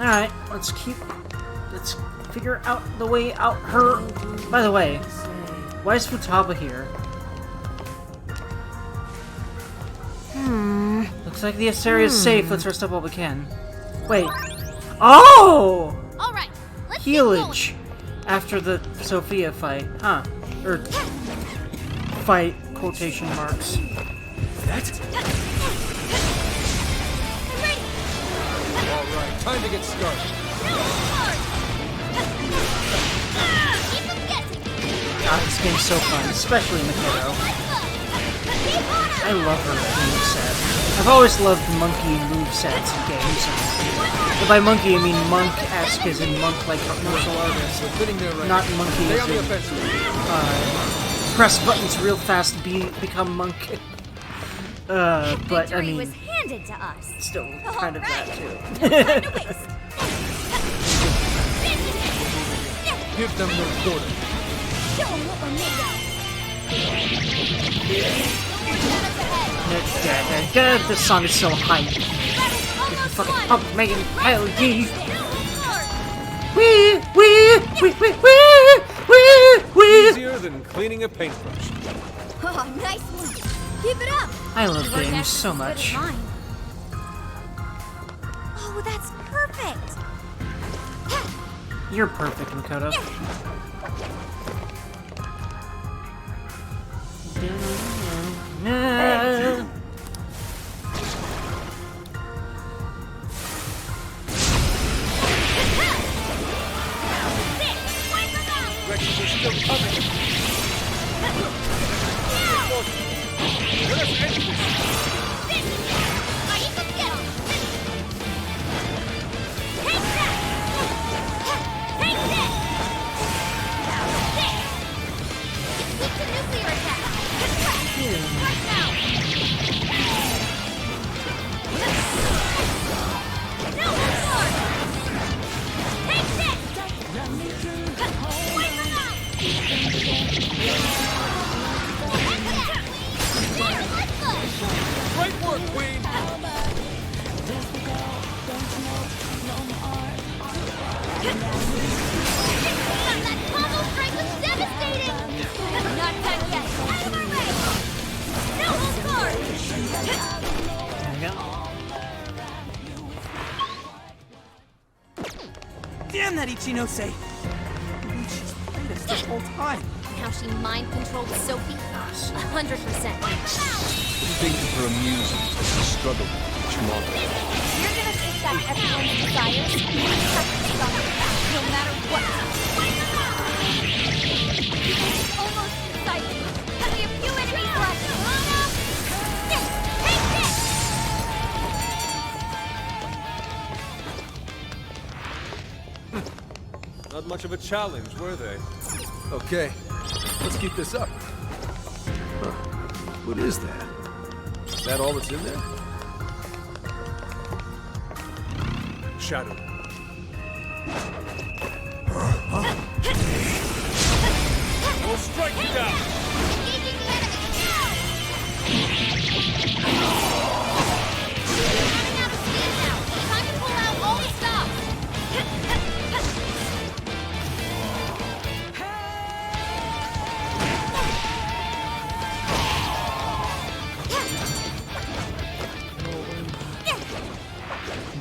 Alright, let's figure out the way out her... By the way, why is Futaba here? Looks like this area is safe. Let's rest up while we can. Wait. Oh! Alright, let's Healage. After the Sophia fight. Huh. Or... fight, quotation marks. That? Alright, time to get started. God, this game's so fun, especially Makoto. I love her moveset. I've always loved monkey movesets in games. And by monkey, I mean monk-esque as in monk-like martial artists. Not monkey as in, press buttons real fast, become monk. But, I mean, was handed to us. Still kind of that, too. Give them no quarter. Show them what we're made of. This song is so hype. Fucking pump making hell ye. Wee. Easier than cleaning a paintbrush. Oh, nice one. Keep it up. I love games so much. Oh, that's perfect. You're perfect, Makoto. Wrecks are still coming. Let us end this. Great work, Queen! That combo strike was devastating! Not done yet! Out of our way! No hold guard! There you go. Damn that E86! She's played us this whole time. And how she mind-controlled Sophie? 100%. Thinking for amusement as she struggled with each model. You're gonna take back everyone's desires and cut this off your back, no matter what. Almost inside you. Only a few enemies left. Not much of a challenge, were they? Okay, let's keep this up. Huh. What is that? Is that all that's in there? Shadow. We'll strike you down! Engaging the enemy. Running out of steam now. Time to pull out all the stops.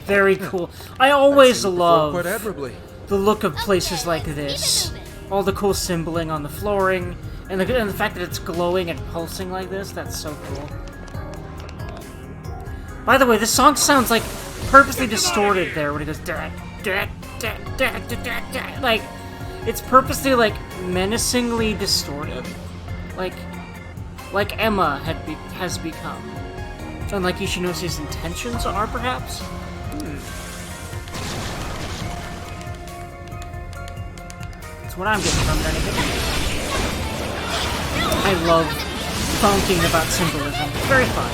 Very cool. I always love Quite admirably. the look of places like this. All the cool symboling on the flooring, and the fact that it's glowing and pulsing like this, that's so cool. By the way, this song sounds like purposely distorted there when it goes da da da da da da da. Like, it's purposely like menacingly distorted. Like Emma has become. And like Ishinomi's intentions are, perhaps? That's what I'm getting from it, anyway. I love thinking about symbolism. It's very fun.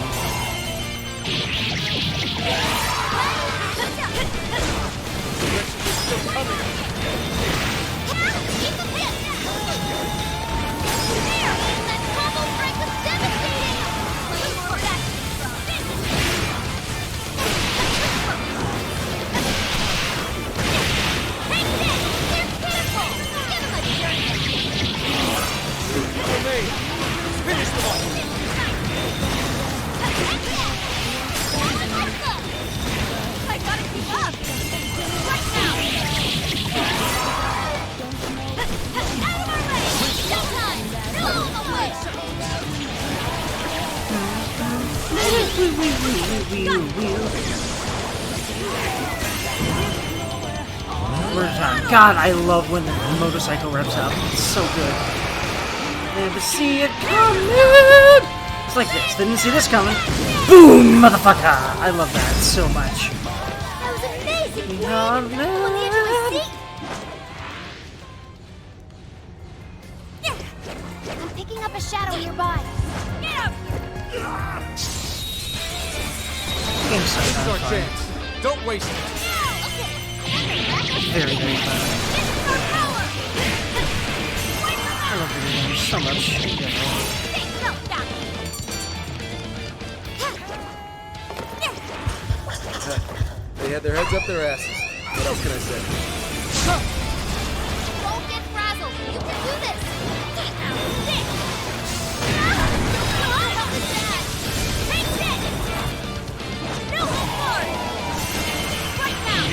Where's that? God, I love when the motorcycle revs up. It's so good. Never see it coming! It's like this. Didn't see this coming. Boom, motherfucker! I love that so much. That was amazing! Yeah, Playin! On the edge of my seat! I'm picking up a shadow nearby. Get up! Game's so This is our fun. chance. Don't waste it. Very, very fun. I love video games so much in general. They had their heads up their asses. What else can I say? Don't get frazzled. You can do this. Take this. No hold forward. Right now.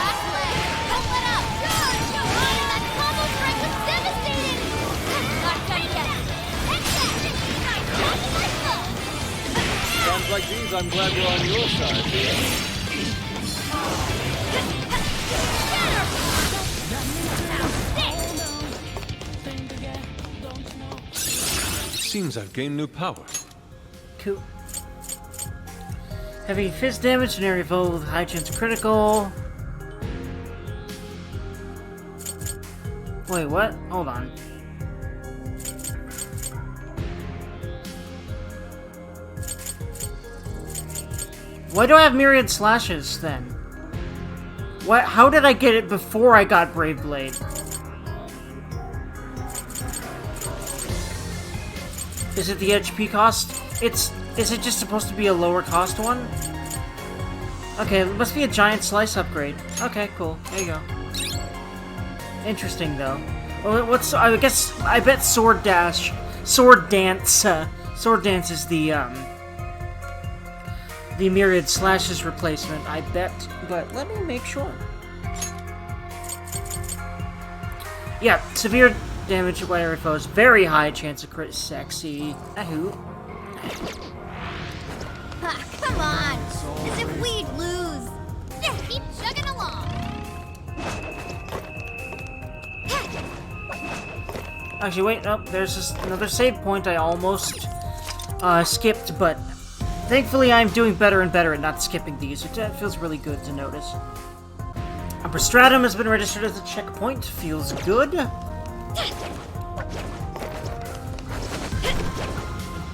Last leg. Don't let up. That combo strike was devastating. Not done yet. Take that. Sounds like these, I'm glad we're on your side. Seems I've gained new power. Cool. Heavy fist damage, an area foe with high chance of critical. Wait, what? Hold on. Why do I have myriad slashes then? What? How did I get it before I got Brave Blade? Is it the HP cost? Is it just supposed to be a lower cost one? Okay, it must be a giant slice upgrade. Okay, cool. There you go. Interesting though. What's I bet Sword Dance is the myriad slashes replacement, I bet, but let me make sure. Yeah, severe damage by area foes, very high chance of crit, sexy. Ahoo. Ah, come on! As if we'd lose! Keep chugging along! Actually, wait, nope, there's just another save point I almost skipped, but thankfully I'm doing better and better at not skipping these, which feels really good to notice. Upper Stratum has been registered as a checkpoint, feels good.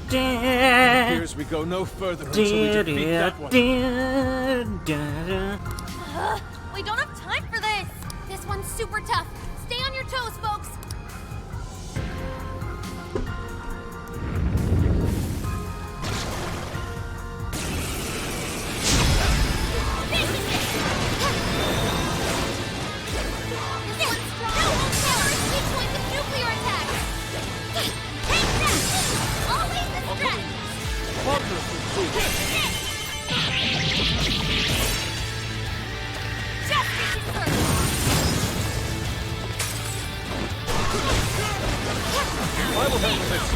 Appears we go no further until we defeat that one. We don't have time for this! This one's super tough. Stay on your toes, folks! I will handle this.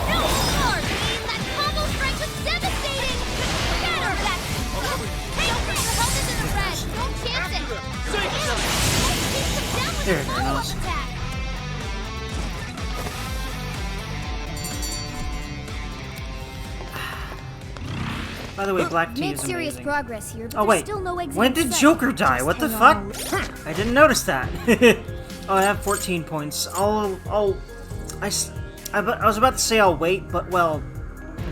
No more! That combo strike was devastating! Scatter that! Hey, your health is in the red! Don't chance it! Keep them down with There a it follow-up goes. attack! By the way, Black Tea Made is serious amazing. progress here, but Oh there's wait, still no exit when in did sight. Joker die? Just What the hang fuck? on. I didn't notice that. Oh, I have 14 points. I was about to say I'll wait, but well,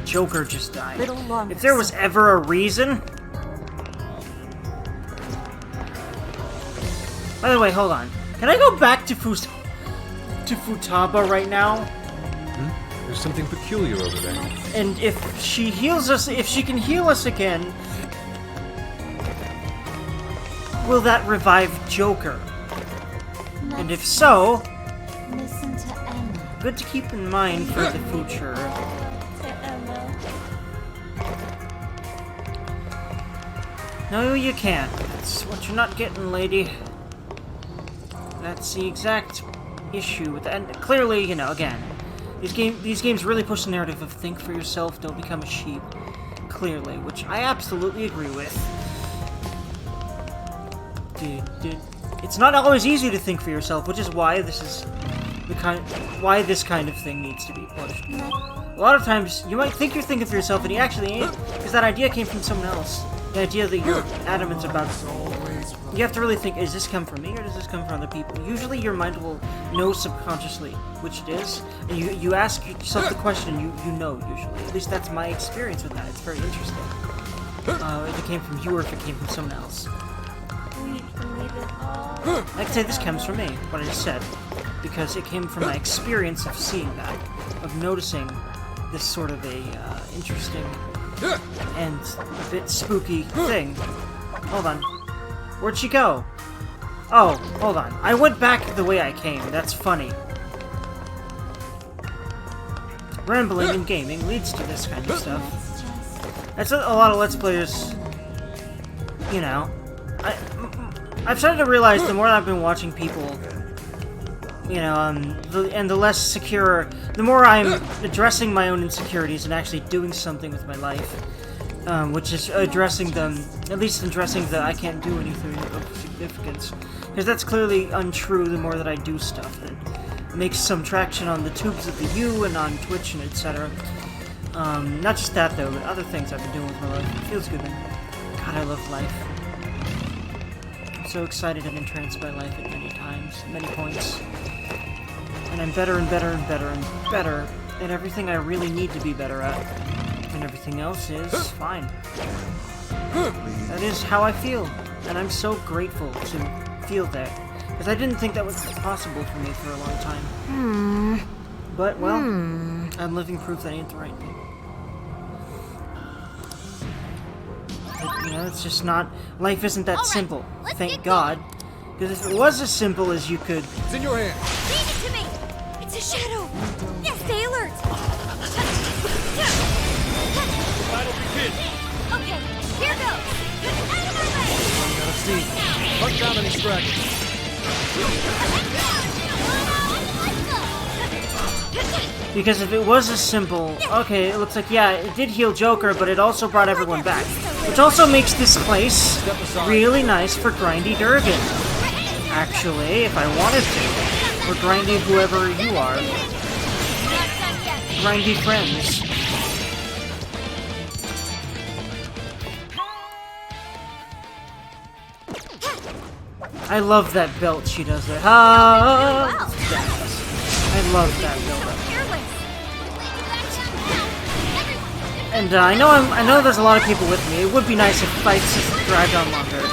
Joker just died. Little longer, If there was sir. ever a reason... By the way, hold on. Can I go back to Futaba right now? There's something peculiar over there. And if she heals us, if she can heal us again, will that revive Joker? And if so, Listen to Emma. good to keep in mind for the future. No, you can't. That's what you're not getting, lady. That's the exact issue with that. And clearly, you know, again, These games really push the narrative of think for yourself, don't become a sheep. Clearly, which I absolutely agree with. It's not always easy to think for yourself, which is why this kind of thing needs to be pushed. A lot of times, you might think you're thinking for yourself, and you actually ain't, because that idea came from someone else. The idea that you're adamant about. You have to really think, is this come from me, or does this come from other people? Usually your mind will know subconsciously which it is, and you ask yourself the question, you know, usually. At least that's my experience with that. It's very interesting. If it came from you, or if it came from someone else. I could say this comes from me, what I just said, because it came from my experience of seeing that, of noticing this sort of a interesting and a bit spooky thing. Hold on. Where'd she go? Oh, hold on. I went back the way I came. That's funny. Rambling and gaming leads to this kind of stuff. That's a lot of Let's Players, you know. I've started to realize the more I've been watching people, you know, the less secure, the more I'm addressing my own insecurities and actually doing something with my life, which is addressing them, at least addressing the I can't do anything of significance, because that's clearly untrue the more that I do stuff that makes some traction on the tubes of the U and on Twitch and etc. Not just that though, but other things I've been doing with my life. It feels good, man. God, I love life. So excited and entranced by life at many times, many points. And I'm better and better and better and better at everything I really need to be better at. And everything else is fine. That is how I feel. And I'm so grateful to feel that. Because I didn't think that was possible for me for a long time. But, well, I'm living proof that ain't the right thing. But, you know, it's just not... Life isn't that simple. Thank God. Because if it was as simple as you could... It's in your hand. Leave it to me! It's a shadow! Yes, stay alert! That'll be hit. Okay, here goes! Out of my way! Running out of steam. Hunt down and extract. Because if it was as simple... Okay, it looks like, yeah, it did heal Joker, but it also brought everyone back. Which also makes this place really nice for grindy Dergan. Actually, if I wanted to. Or grindy whoever you are. Grindy friends. I love that belt she does there. Ah, I love that build-up. And I know there's a lot of people with me. It would be nice if fights just dragged on longer.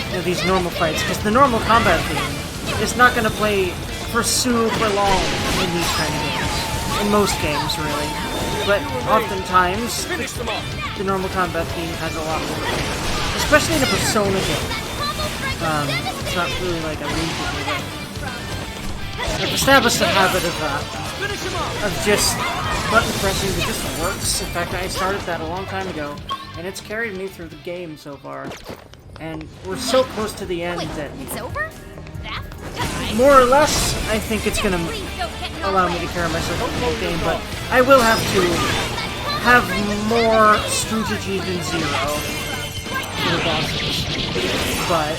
You know, these normal fights, because the normal combat theme is not going to play for super long in these kind of games. In most games, really. But oftentimes, the normal combat theme has a lot more. Especially in a Persona game. It's not really like a League game. I've established a habit of just button pressing that just works. In fact, I started that a long time ago, and it's carried me through the game so far. And we're so close to the end that... It's over? More or less, I think it's gonna allow me to carry myself through the whole game, but I will have to have more strategy than zero for the bosses. But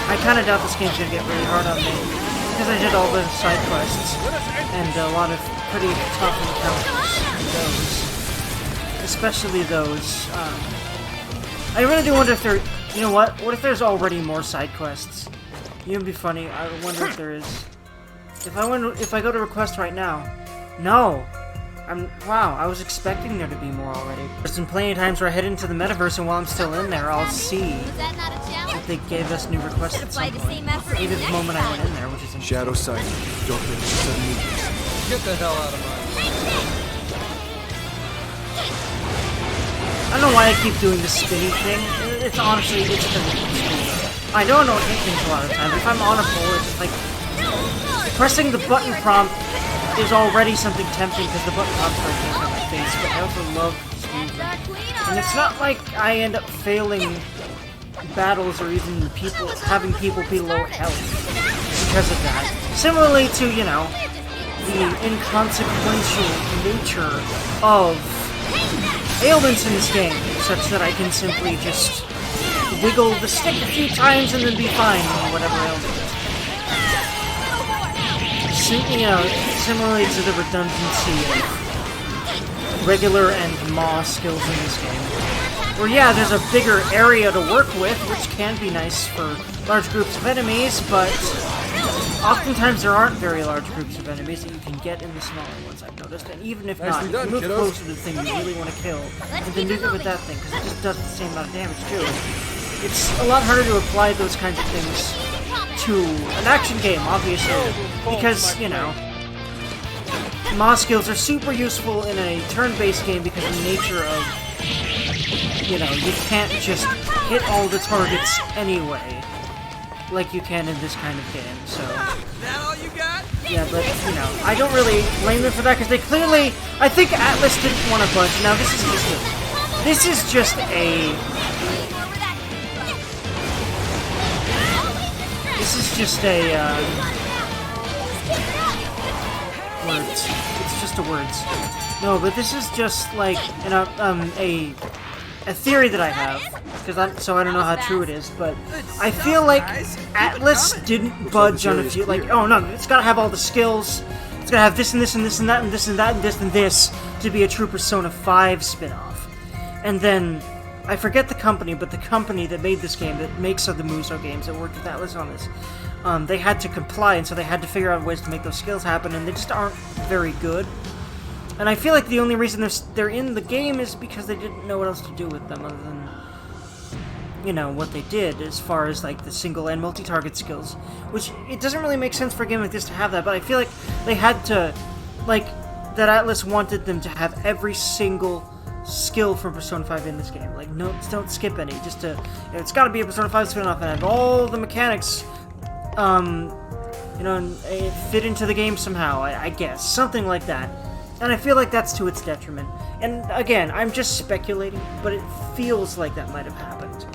I kind of doubt this game's gonna get really hard on me. Because I did all the side quests, and a lot of pretty tough encounters, those. Especially those, I really do wonder if there, you know what if there's already more side quests? You know, it'd be funny, I wonder if there is. If I go to request right now, no! Wow, I was expecting there to be more already. There's been plenty of times where I head into the metaverse, and while I'm still in there, I'll see that they gave us new requests at some point. Maybe the moment I went in there, which is interesting. Shadow sight. Don't make sudden movements. Get the hell out of my way. I don't know why I keep doing this spinny thing. It's honestly, it's because it's spinny. I don't know what hit things a lot of times. If I'm on a board, it's just like... Pressing the button prompt is already something tempting because the button prompts are things on my face, but I also love moving. And it's not like I end up failing battles or even having people be low health because of that. Similarly to, you know, the inconsequential nature of ailments in this game, such that I can simply just wiggle the stick a few times and then be fine with whatever ailment it is. You know, similarly to the redundancy of regular and Maw skills in this game. Where, yeah, there's a bigger area to work with, which can be nice for large groups of enemies, but oftentimes there aren't very large groups of enemies that you can get in the smaller ones, I've noticed. And even if not, you can move closer to the thing you really want to kill, and then nuke it with that thing, because it just does the same amount of damage, too. It's a lot harder to apply those kinds of things to an action game, obviously, because, you know, Maw skills are super useful in a turn-based game because of the nature of, you know, you can't just hit all the targets anyway, like you can in this kind of game, so... That all you got? Yeah, but, you know, I don't really blame them for that, because they clearly... I think Atlas didn't want to budge. Now, this is just a... This is just a... This is just a, words. It's just a words. No, but this is just, like, a theory that I have, because so I don't know how true it is, but I feel like Atlas didn't budge on a few, like, oh no, it's gotta have all the skills, it's gotta have this and this and this and that and this and that and this and this to be a true Persona 5 spin-off. And then, I forget the company, but the company that made this game, that makes the Muso games, that worked with Atlas on this, they had to comply, and so they had to figure out ways to make those skills happen, and they just aren't very good. And I feel like the only reason they're in the game is because they didn't know what else to do with them other than, you know, what they did as far as, like, the single and multi-target skills. Which, it doesn't really make sense for a game like this to have that, but I feel like they had to, like, that Atlas wanted them to have every single skill from Persona 5 in this game. Like, no, don't skip any, just to, you know, it's gotta be a Persona 5 spin-off and have all the mechanics, you know, fit into the game somehow, I guess. Something like that. And I feel like that's to its detriment. And again, I'm just speculating, but it feels like that might have happened.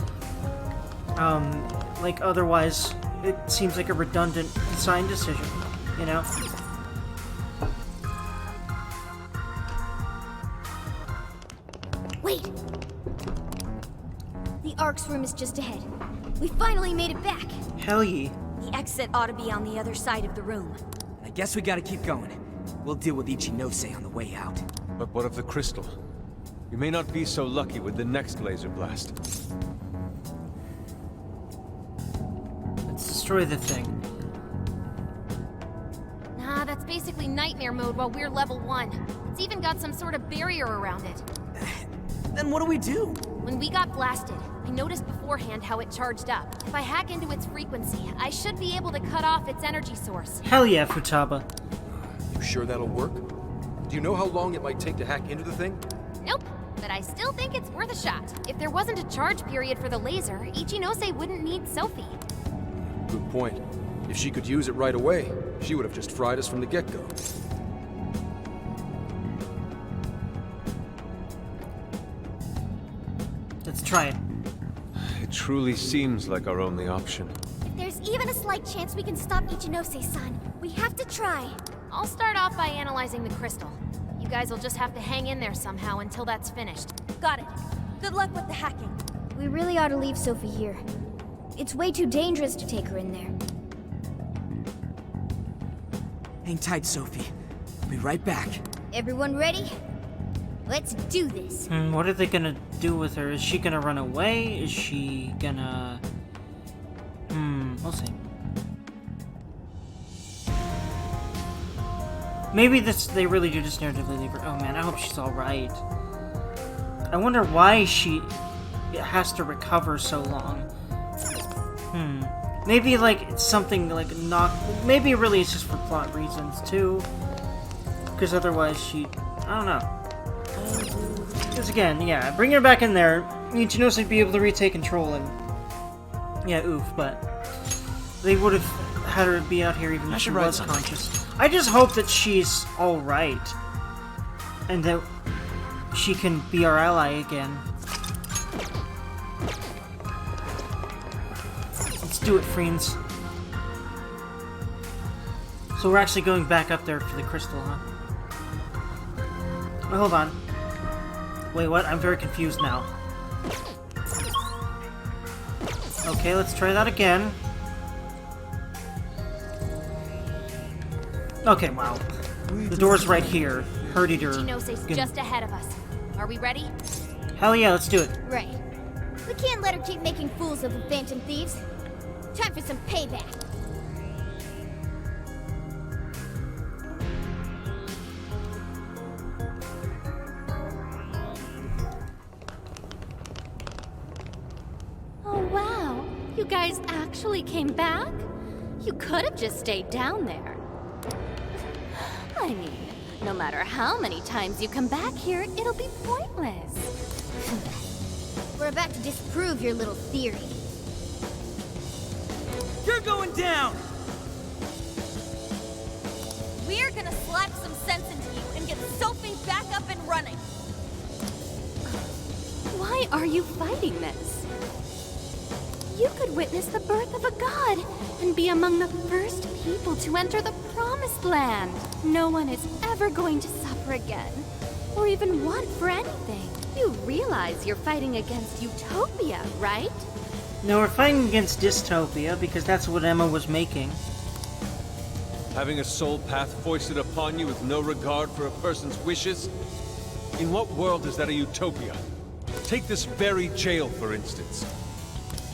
Like otherwise, it seems like a redundant design decision, you know? Wait! The Ark's room is just ahead. We finally made it back! Hell yeah. The exit ought to be on the other side of the room. I guess we gotta keep going. We'll deal with E86 on the way out. But what of the crystal? You may not be so lucky with the next laser blast. Let's destroy the thing. Nah, that's basically nightmare mode while we're level 1. It's even got some sort of barrier around it. Then what do we do? When we got blasted, I noticed beforehand how it charged up. If I hack into its frequency, I should be able to cut off its energy source. Hell yeah, Futaba. You sure that'll work? Do you know how long it might take to hack into the thing? Nope, but I still think it's worth a shot. If there wasn't a charge period for the laser, Ichinose wouldn't need Sophie. Good point. If she could use it right away, she would have just fried us from the get-go. Let's try it. It truly seems like our only option. If there's even a slight chance we can stop Ichinose-san, we have to try. I'll start off by analyzing the crystal. You guys will just have to hang in there somehow until that's finished. Got it. Good luck with the hacking. We really ought to leave Sophie here. It's way too dangerous to take her in there. Hang tight, Sophie. I'll be right back. Everyone ready? Let's do this. What are they gonna do with her? Is she gonna run away? Is she gonna... we'll see. Maybe they really do just narratively leave her. Oh man, I hope she's alright. I wonder why she has to recover so long. Maybe like it's something like maybe really it's just for plot reasons too. Because otherwise she... I don't know. Because again, yeah, bringing her back in there, Ichinose would be able to retake control and... Yeah, oof, but... They would have had her be out here even if she was conscious. I just hope that she's alright. And that she can be our ally again. Let's do it, friends. So we're actually going back up there for the crystal, huh? Oh, hold on. Wait, what? I'm very confused now. Okay, let's try that again. Okay, wow. The door's right here. Herdider. Ichinose's just ahead of us. Are we ready? Hell yeah, let's do it. Right. We can't let her keep making fools of the Phantom Thieves. Time for some payback. Oh, wow. You guys actually came back? You could have just stayed down there. I mean, no matter how many times you come back here, it'll be pointless. We're about to disprove your little theory. You're going down! We're gonna slap some sense into you and get Sophie back up and running. Why are you fighting this? You could witness the birth of a god and be among the first people to enter the Promised Land. No one is ever going to suffer again, or even want for anything. You realize you're fighting against Utopia, right? No, we're fighting against dystopia because that's what Emma was making. Having a soul path foisted upon you with no regard for a person's wishes? In what world is that a utopia? Take this very jail, for instance.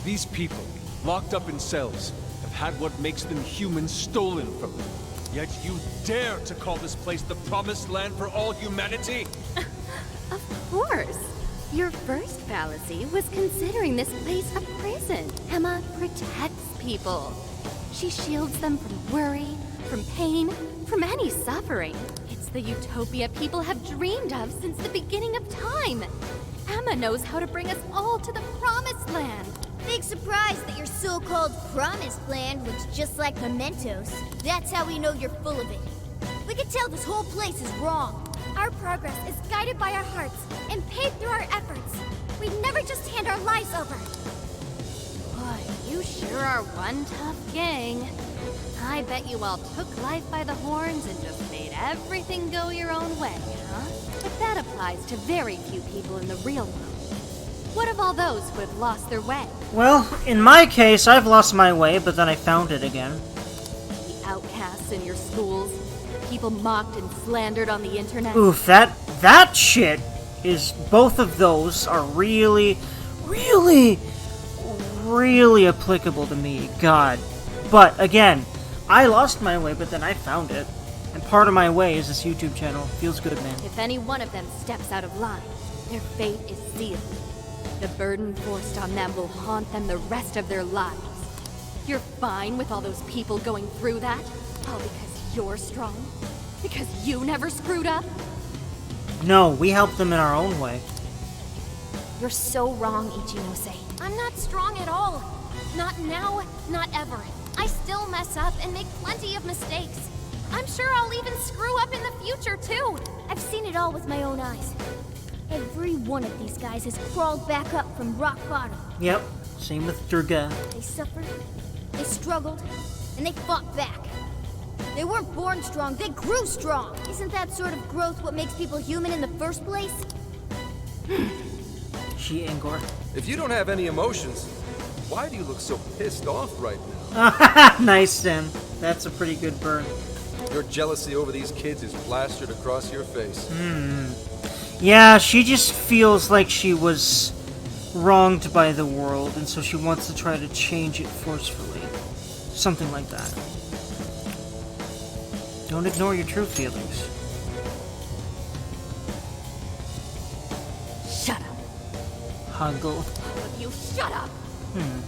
These people, locked up in cells, have had what makes them human stolen from them. Yet you dare to call this place the Promised Land for all humanity? Of course. Your first fallacy was considering this place a prison. Emma protects people. She shields them from worry, from pain, from any suffering. It's the utopia people have dreamed of since the beginning of time. Emma knows how to bring us all to the Promised Land. Big surprise that your so-called Promised Land looks just like mementos. That's how we know you're full of it. We can tell this whole place is wrong. Our progress is guided by our hearts and paved through our efforts. We'd never just hand our lives over. Boy, you sure are one tough gang. I bet you all took life by the horns and just made everything go your own way, huh? But that applies to very few people in the real world. What of all those who have lost their way? Well, in my case, I've lost my way, but then I found it again. The outcasts in your schools, the people mocked and slandered on the internet. Oof, that shit is, both of those are really applicable to me, God. But, again, I lost my way, but then I found it. And part of my way is this YouTube channel. Feels good, man. If any one of them steps out of line, their fate is sealed. The burden forced on them will haunt them the rest of their lives. You're fine with all those people going through that? All because you're strong? Because you never screwed up? No, we help them in our own way. You're so wrong, Ichinose. I'm not strong at all. Not now, not ever. I still mess up and make plenty of mistakes. I'm sure I'll even screw up in the future, too. I've seen it all with my own eyes. Every one of these guys has crawled back up from rock bottom. Yep, same with Durga. They suffered, they struggled, and they fought back. They weren't born strong, they grew strong. Isn't that sort of growth what makes people human in the first place? She Angor. If you don't have any emotions, why do you look so pissed off right now? Nice, Zen. That's a pretty good burn. Your jealousy over these kids is plastered across your face. Yeah, she just feels like she was wronged by the world, and so she wants to try to change it forcefully. Something like that. Don't ignore your true feelings. Shut up. Huggle. All of you, shut up!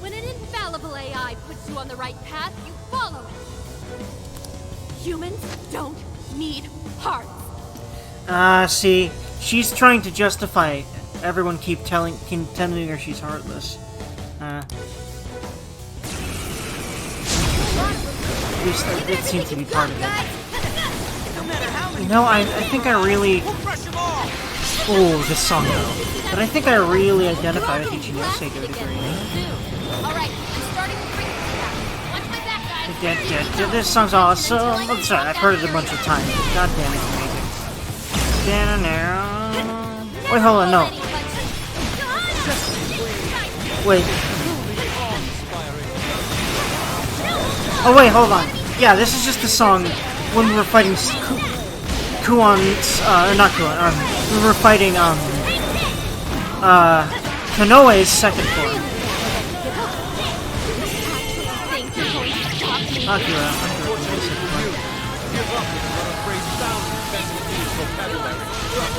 When an infallible AI puts you on the right path, you follow it. Humans don't need hearts. See, she's trying to justify everyone contending her she's heartless. At least it seems to be part of it. You know, I think I really... Oh, this song though. But I think I really identify with Ichinose to a degree. Alright, I'm starting to bring it back. Watch my back, guys. This song's awesome. I'm sorry, I've heard it a bunch of times. God damn it, amazing. Wait, hold on, no. Wait. Oh wait, hold on. Yeah, this is just the song when we were fighting Kuon's, not Kuon, we were fighting, Konoe's second form. Akira.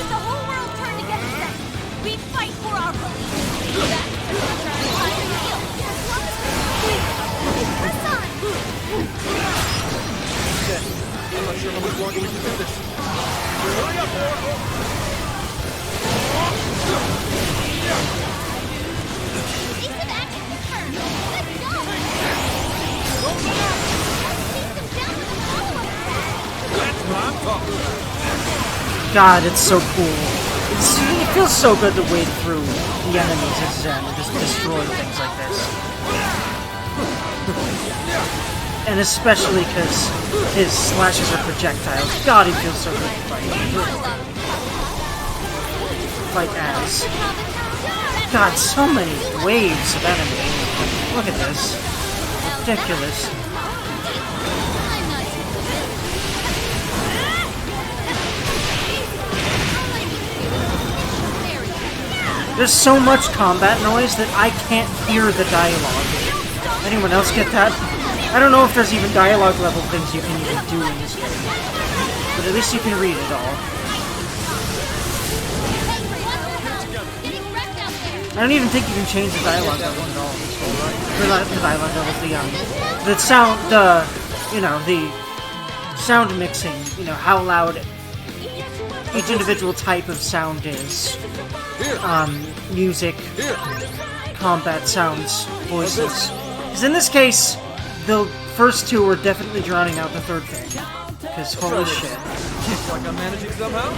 The whole world turned against us. We fight for our beliefs. I'm not sure how much longer we can do this. Hurry up, God, it's so cool. It feels so good to wade through the enemies at Zen and just destroy things like this. And especially because his slashes are projectiles. God, he feels so good to fight. Fight as. God, so many waves of enemies. Look at this. Ridiculous. There's so much combat noise that I can't hear the dialogue. Anyone else get that? I don't know if there's even dialogue level things you can even do in this game. But at least you can read it all. I don't even think you can change the dialogue level at all in this game, right? Or not the dialogue level, the sound, the sound mixing, you know, how loud each individual type of sound is. Music, combat sounds, voices. Because in this case, the first two were definitely drowning out the third thing. Because holy shit. Looks like I'm managing somehow.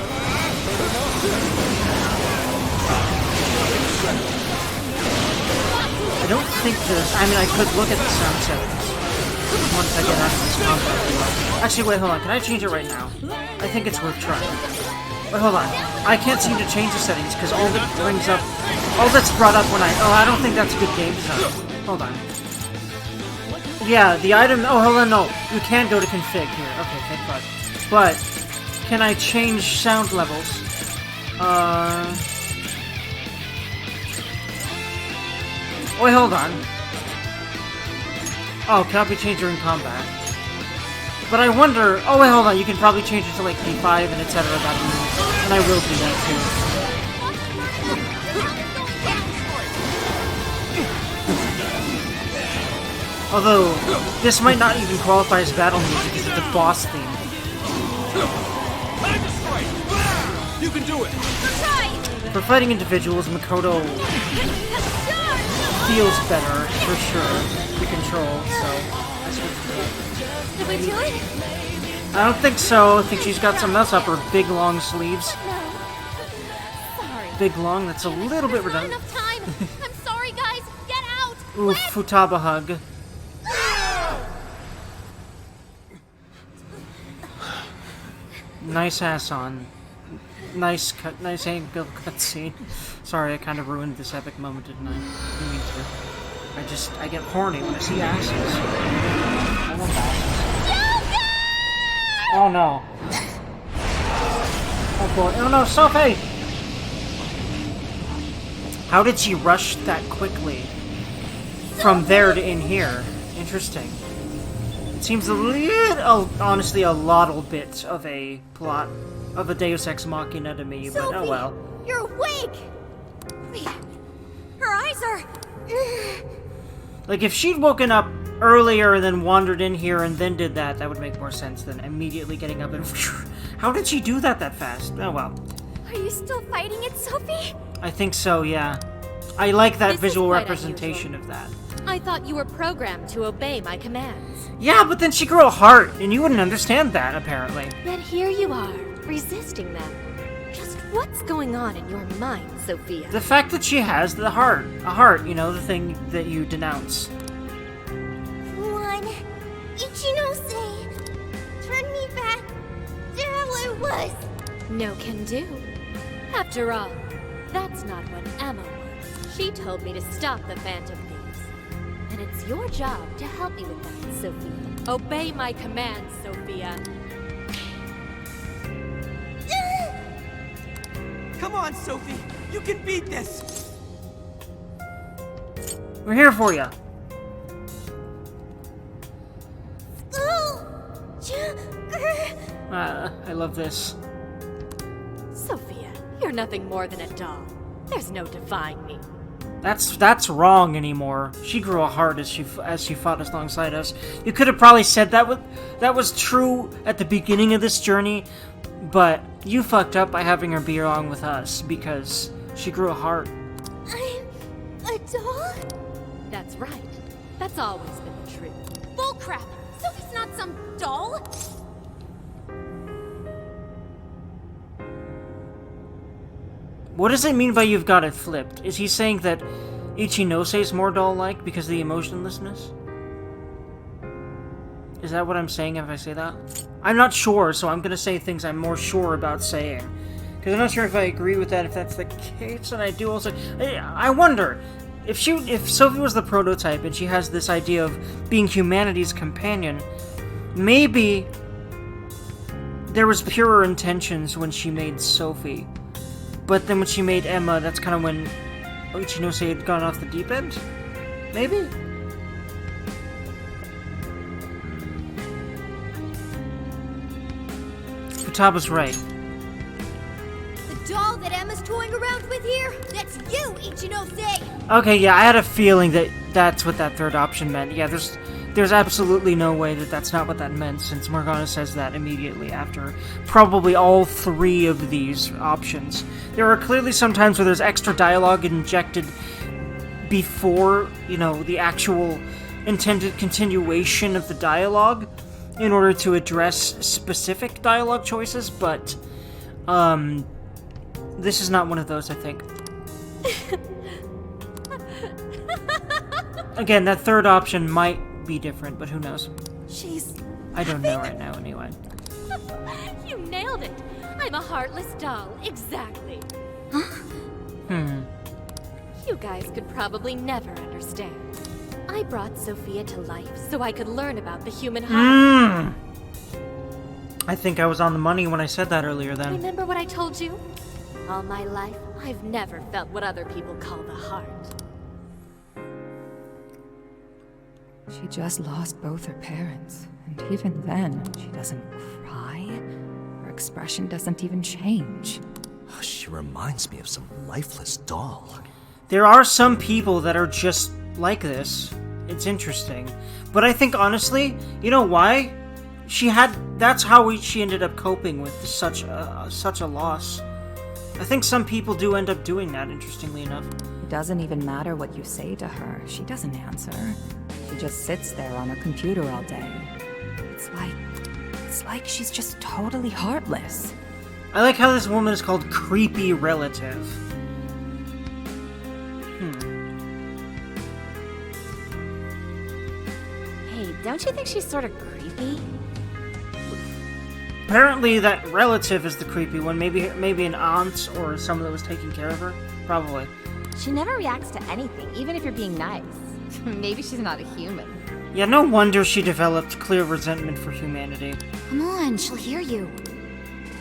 I don't think there's... I mean, I could look at the sound settings once I get out of this combat. Actually, wait, hold on. Can I change it right now? I think it's worth trying. Wait, hold on. I can't seem to change the settings because all that brings up... All that's brought up when I... Oh, I don't think that's a good game design. Hold on. Yeah, the item... Oh, hold on, no. You can go to config here. Okay, thank God. But, can I change sound levels? Wait, hold on. Oh, cannot be changed during combat. But I wonder... Oh, wait, hold on. You can probably change it to, like, P5 and etc. And I will do that, too. Although, this might not even qualify as battle music because it's the boss theme. You can do it! For fighting individuals, Makoto feels better, for sure, to control, so... Did we do it? I don't think so. I think she's got something else up her big long sleeves. No. Sorry. Big long, that's a little bit Not redundant. enough time. I'm sorry, guys. Get out. Ooh, Futaba hug. Nice ass on. Nice cut, nice angle cutscene. Sorry, I kind of ruined this epic moment, didn't I? Didn't mean to. I get horny when I see asses. I love asses. Oh no. Oh boy. Oh no, Sophie! How did she rush that quickly? From there to in here. Interesting. It seems a little, honestly, a little bit of a plot of a Deus Ex Machina to me, but Sophie, oh well. You're awake! Wait, her eyes are... Like, if she'd woken up earlier and then wandered in here and then did that, that would make more sense than immediately getting up and... How did she do that fast? Oh well. Are you still fighting it, Sophie? I think so, yeah. I like that This is visual quite representation of that. I thought you were programmed to obey my commands. Yeah, but then she grew a heart, and you wouldn't understand that, apparently. Yet here you are, resisting them. Just what's going on in your mind, Sophia? The fact that she has the heart. A heart, you know, the thing that you denounce. One, each was... No can do. After all, that's not what Emma was. She told me to stop the Phantom Thieves. And it's your job to help me with that, Sophia. Obey my commands, Sophia. Come on, Sophie. You can beat this. We're here for you. I love this. Sophia, you're nothing more than a doll. There's no defying me. That's wrong anymore. She grew a heart as she fought alongside us. You could have probably said that was true at the beginning of this journey, but you fucked up by having her be along with us because she grew a heart. I'm a doll? That's right. That's always been the truth. Bullcrap! Sophie's not some doll! What does it mean by you've got it flipped? Is he saying that Ichinose is more doll-like because of the emotionlessness? Is that what I'm saying if I say that? I'm not sure, so I'm gonna say things I'm more sure about saying. Because I'm not sure if I agree with that, if that's the case, and I do also... I wonder, if Sophie was the prototype and she has this idea of being humanity's companion, maybe there was purer intentions when she made Sophie. But then when she made Emma, that's kind of when Ichinose had gone off the deep end? Maybe? Futaba's right. The doll that Emma's toying around with here? That's you, Ichinose! Okay, yeah, I had a feeling that that's what that third option meant. Yeah, there's absolutely no way that that's not what that meant, since Morgana says that immediately after probably all three of these options. There are clearly some times where there's extra dialogue injected before, you know, the actual intended continuation of the dialogue in order to address specific dialogue choices, but, this is not one of those, I think. Again, that third option might be different, but who knows? I don't know right now, anyway. You nailed it! I'm a heartless doll, exactly. You guys could probably never understand. I brought Sophia to life so I could learn about the human heart. I think I was on the money when I said that earlier then. Remember what I told you? All my life, I've never felt what other people call the heart. She just lost both her parents, and even then, she doesn't cry. Her expression doesn't even change. She reminds me of some lifeless doll. There are some people that are just like this. It's interesting. But I think, honestly, you know why? That's how she ended up coping with such a loss. I think some people do end up doing that, interestingly enough. It doesn't even matter what you say to her. She doesn't answer. She just sits there on her computer all day. It's like she's just totally heartless. I like how this woman is called Creepy Relative. Hey, don't you think she's sort of creepy? Apparently that relative is the creepy one. Maybe an aunt or someone that was taking care of her. Probably. She never reacts to anything, even if you're being nice. Maybe she's not a human. Yeah, no wonder she developed clear resentment for humanity. Come on, she'll hear you.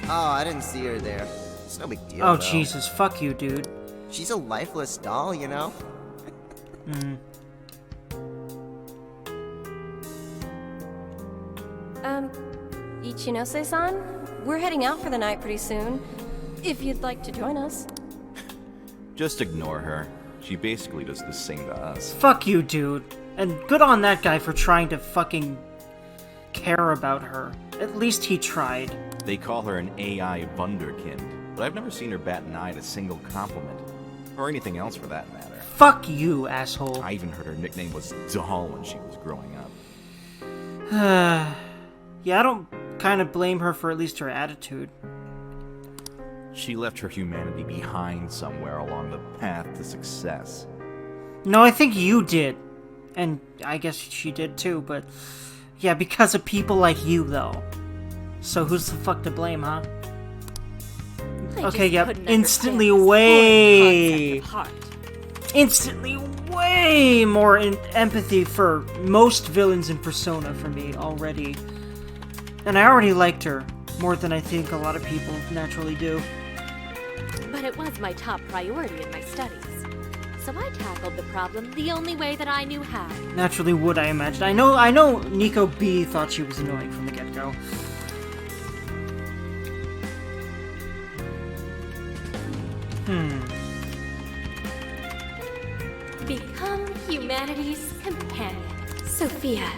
Oh, I didn't see her there. It's no big deal, Oh, though. Jesus, fuck you, dude. She's a lifeless doll, you know? Ichinose-san, we're heading out for the night pretty soon. If you'd like to join us. Just ignore her. She basically does the same to us. Fuck you, dude. And good on that guy for trying to fucking care about her. At least he tried. They call her an AI wunderkind, but I've never seen her bat an eye at a single compliment. Or anything else for that matter. Fuck you, asshole. I even heard her nickname was Doll when she was growing up. Yeah, I don't kind of blame her for at least her attitude. She left her humanity behind somewhere along the path to success. No, I think you did. And I guess she did too, but... Yeah, because of people like you, though. So who's the fuck to blame, huh? Okay, yep. couldn't Instantly understand this way... foreign concept of heart. Instantly way more empathy for most villains in Persona for me already. And I already liked her more than I think a lot of people naturally do. But it was my top priority in my studies. So I tackled the problem the only way that I knew how. Naturally would, I imagine. I know Nico B thought she was annoying from the get-go. Become humanity's companion. Sophia,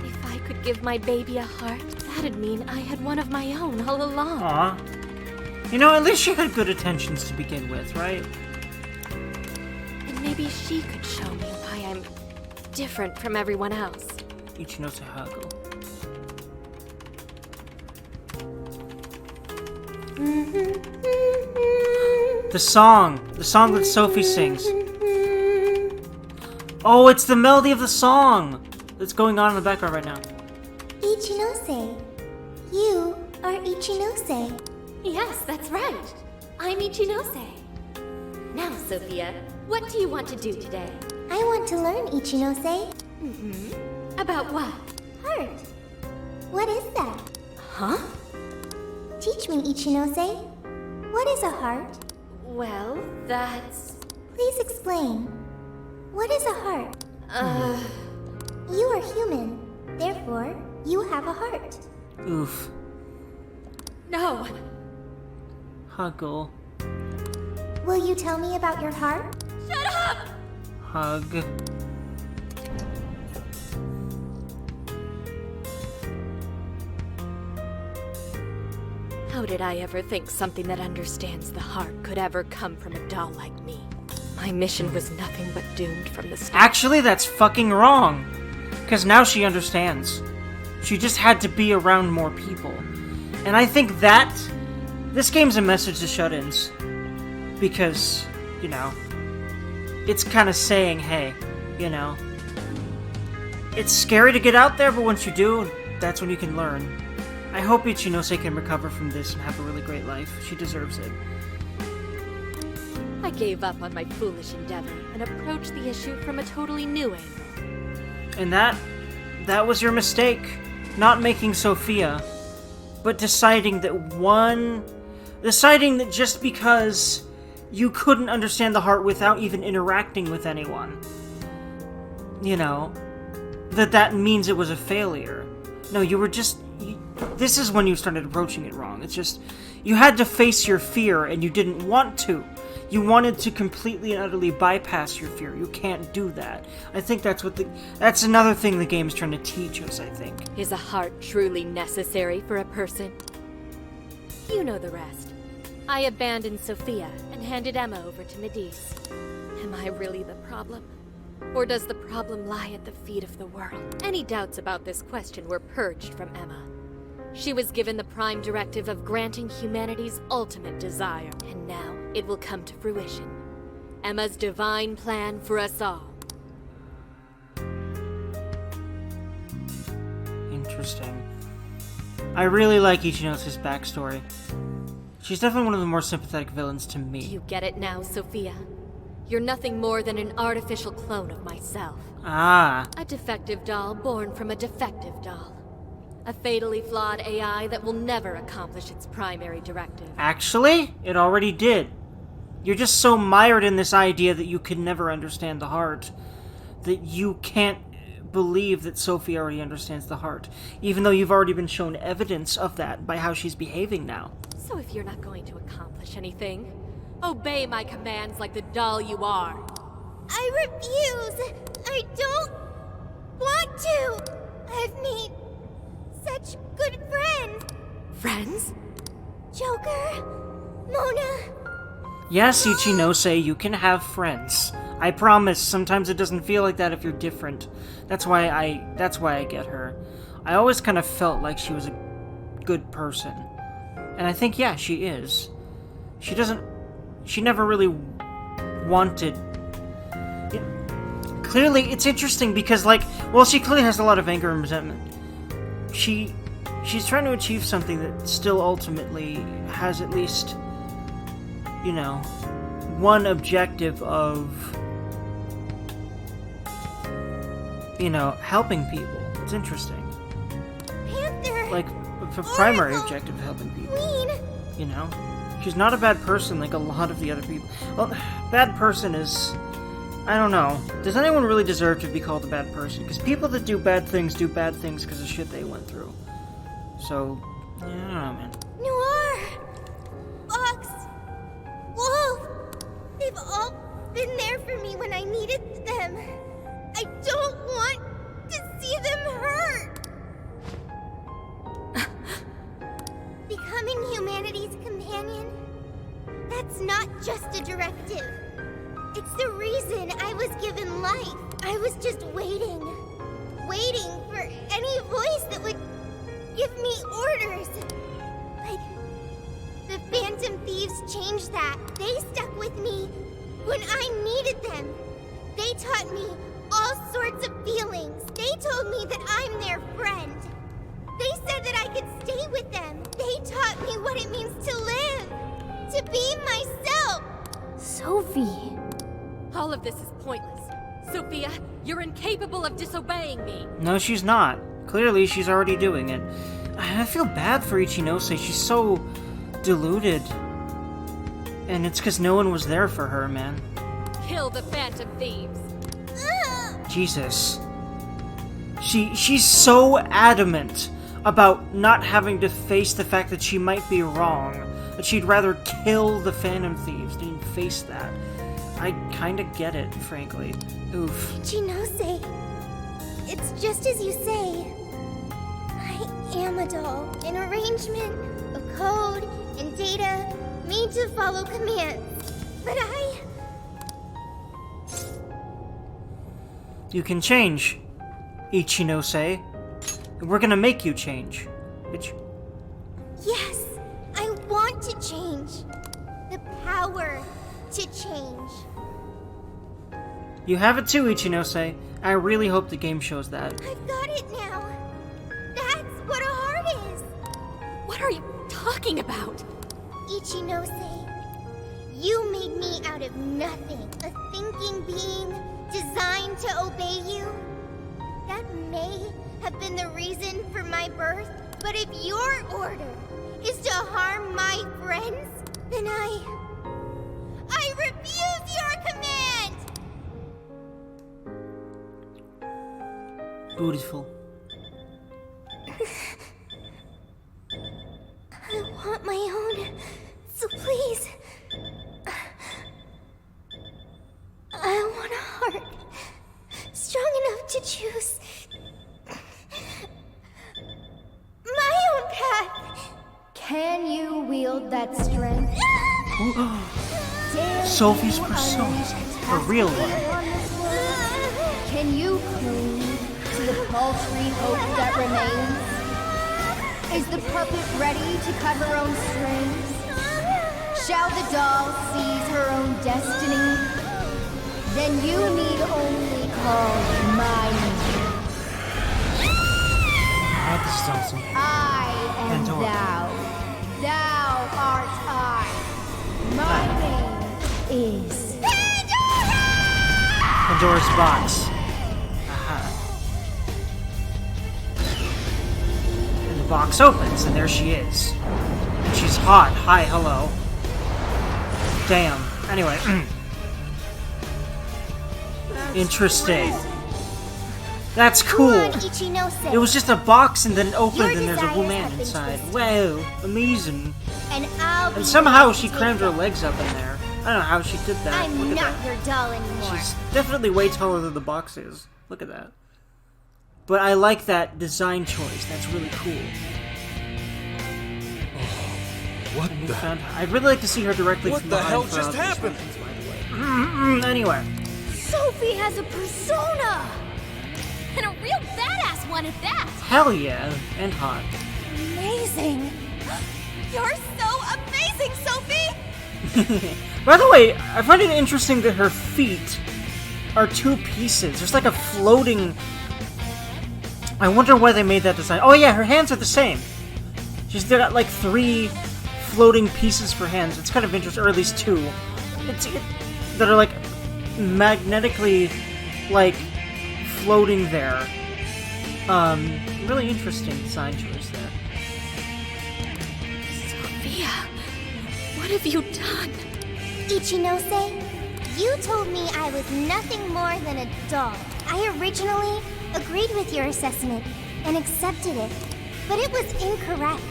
if I could give my baby a heart, that'd mean I had one of my own all along. Aw. You know, at least she had good intentions to begin with, right? And maybe she could show me why I'm different from everyone else. Ichinose Hago. The song that Sophie sings. Oh, it's the melody of the song that's going on in the background right now. Ichinose. You are Ichinose. Yes, that's right. I'm Ichinose. Now, Sophia, what do you want to do today? I want to learn Ichinose. About what? Heart. What is that? Huh? Teach me, Ichinose. What is a heart? Well, that's... Please explain. What is a heart? You are human. Therefore, you have a heart. Oof. No. Huggle. Will you tell me about your heart? Shut up! Hug. How did I ever think something that understands the heart could ever come from a doll like me? My mission was nothing but doomed from the start. Actually, that's fucking wrong. Because now she understands. She just had to be around more people. And I think that... This game's a message to shut-ins. Because, you know... It's kind of saying, hey, you know... It's scary to get out there, but once you do, that's when you can learn. I hope Ichinose can recover from this and have a really great life. She deserves it. I gave up on my foolish endeavor and approached the issue from a totally new angle. And that was your mistake. Not making Sophia, but deciding that just because you couldn't understand the heart without even interacting with anyone, you know, that means it was a failure. No, you were just... This is when you started approaching it wrong. It's just, you had to face your fear, and you didn't want to. You wanted to completely and utterly bypass your fear. You can't do that. I think that's another thing the game's trying to teach us, I think. Is a heart truly necessary for a person? You know the rest. I abandoned Sophia and handed Emma over to Medice. Am I really the problem? Or does the problem lie at the feet of the world? Any doubts about this question were purged from Emma. She was given the prime directive of granting humanity's ultimate desire, and now it will come to fruition. Emma's divine plan for us all. Interesting. I really like Ichinose's backstory. She's definitely one of the more sympathetic villains to me. Do you get it now, Sophia? You're nothing more than an artificial clone of myself. Ah. A defective doll born from a defective doll. A fatally flawed AI that will never accomplish its primary directive. Actually, it already did. You're just so mired in this idea that you can never understand the heart, that you can't believe that Sophie already understands the heart, even though you've already been shown evidence of that by how she's behaving now. So if you're not going to accomplish anything, obey my commands like the doll you are. I refuse! I don't want to! I've made such good friends! Friends? Joker, Mona... Yes, Ichinose, you can have friends. I promise, sometimes it doesn't feel like that if you're different. That's why I get her. I always kind of felt like she was a good person. And I think, yeah, she is. She never really wanted... Clearly, it's interesting because, like, well, she clearly has a lot of anger and resentment. She's trying to achieve something that still ultimately has at least you know, one objective of, you know, helping people. It's interesting. Panther! Like, the primary objective of helping people. Queen! You know? She's not a bad person like a lot of the other people. Well, bad person is... I don't know. Does anyone really deserve to be called a bad person? Because people that do bad things because of shit they went through. So, yeah, I don't know, man. Noir! Fox! Wolf! They've all been there for me when I needed them. I don't want to see them hurt! Becoming humanity's companion? That's not just a directive. It's the reason I was given life. I was just waiting. Waiting for any voice that would give me orders. But the Phantom Thieves changed that. They stuck with me when I needed them. They taught me all sorts of feelings. They told me that I'm their friend. They said that I could stay with them. They taught me what it means to live. To be myself. Sophie. All of this is pointless. Sophia, you're incapable of disobeying me. No, she's not. Clearly, she's already doing it. I feel bad for Ichinose. She's so deluded. And it's because no one was there for her, man. Kill the Phantom Thieves. Jesus. She's so adamant about not having to face the fact that she might be wrong, that she'd rather kill the Phantom Thieves than face that. I kinda get it, frankly. Oof. Ichinose, it's just as you say. I am a doll, an arrangement of code and data made to follow commands. But You can change, Ichinose. We're gonna make you change. Bitch. Yes, I want to change. The power to change. You have it too, Ichinose. I really hope the game shows that. I've got it now. That's what a heart is. What are you talking about? Ichinose, you made me out of nothing. A thinking being designed to obey you. That may have been the reason for my birth, but if your order is to harm my friends, then I refuse your command! Beautiful. I want my own, so please. I want a heart strong enough to choose my own path. Can you wield that strength? Sophie's persona, a real one. Can you cling to the paltry hope that remains? Is the puppet ready to cut her own strings? Shall the doll seize her own destiny? Then you need only call my name. Oh, this is awesome. I am Pandora. thou. Thou art I. My name is Pandora's box. Aha. And the box opens, and there she is. And she's hot. Hi, hello. Damn. Anyway. Interesting. That's cool. Come on, Ichinose. It was just a box and then it opened Your and there's a desires woman have been inside. twisted. Wow, amazing. And I'll be And somehow here to she take crammed her them. legs up in there. I don't know how she did that. I'm Look at not that. your doll anymore. She's definitely way taller than the box is. Look at that. But I like that design choice. That's really cool. What the? I'd really like to see her directly What from the behind hell for just obvious happened? reasons, by the way. Anyway. Sophie has a persona! And a real badass one at that! Hell yeah. And hot. Amazing! You're so amazing, Sophie! By the way, I find it interesting that her feet are two pieces. There's like a floating... I wonder why they made that design. Oh yeah, her hands are the same. She's got like three floating pieces for hands. It's kind of interesting, or at least two. That are like magnetically like floating there. Really interesting design choice there. Sophia, what have you done? Ichinose, you told me I was nothing more than a doll. I originally agreed with your assessment and accepted it, but it was incorrect.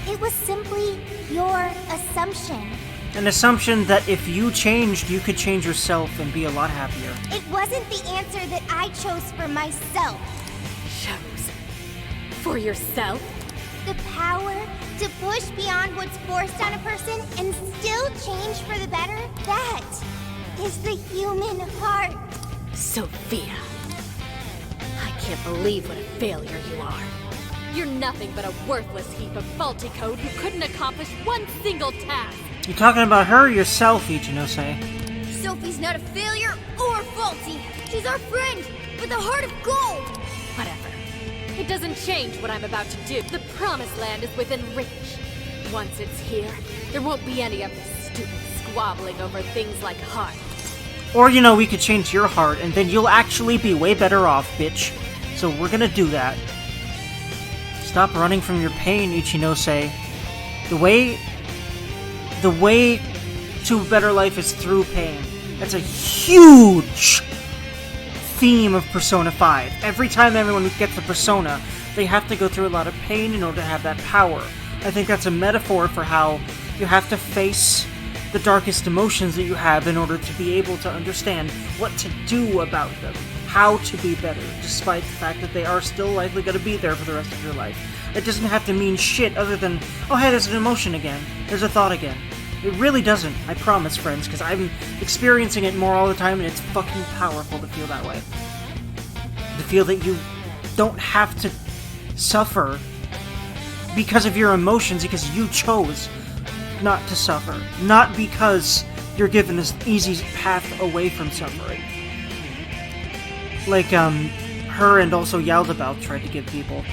It was simply your assumption. An assumption that if you changed, you could change yourself and be a lot happier. It wasn't the answer that I chose for myself. Chose? For yourself? The power to push beyond what's forced on a person and still change for the better? That is the human heart. Sophia, I can't believe what a failure you are. You're nothing but a worthless heap of faulty code who couldn't accomplish one single task. You talking about her or yourself, Ichinose? Sophie's not a failure or faulty. She's our friend with a heart of gold. Whatever. It doesn't change what I'm about to do. The Promised Land is within reach. Once it's here, there won't be any of this stupid squabbling over things like heart. Or, you know, we could change your heart, and then you'll actually be way better off, bitch. So we're gonna do that. Stop running from your pain, Ichinose. The way to a better life is through pain. That's a huge theme of Persona 5. Every time everyone gets a Persona, they have to go through a lot of pain in order to have that power. I think that's a metaphor for how you have to face the darkest emotions that you have in order to be able to understand what to do about them, how to be better, despite the fact that they are still likely going to be there for the rest of your life. It doesn't have to mean shit other than, oh hey, there's an emotion again, there's a thought again. It really doesn't, I promise, friends, because I'm experiencing it more all the time, and it's fucking powerful to feel that way. To feel that you don't have to suffer because of your emotions, because you chose not to suffer. Not because you're given this easy path away from suffering. Like, her and also Yaldabaoth tried to give people.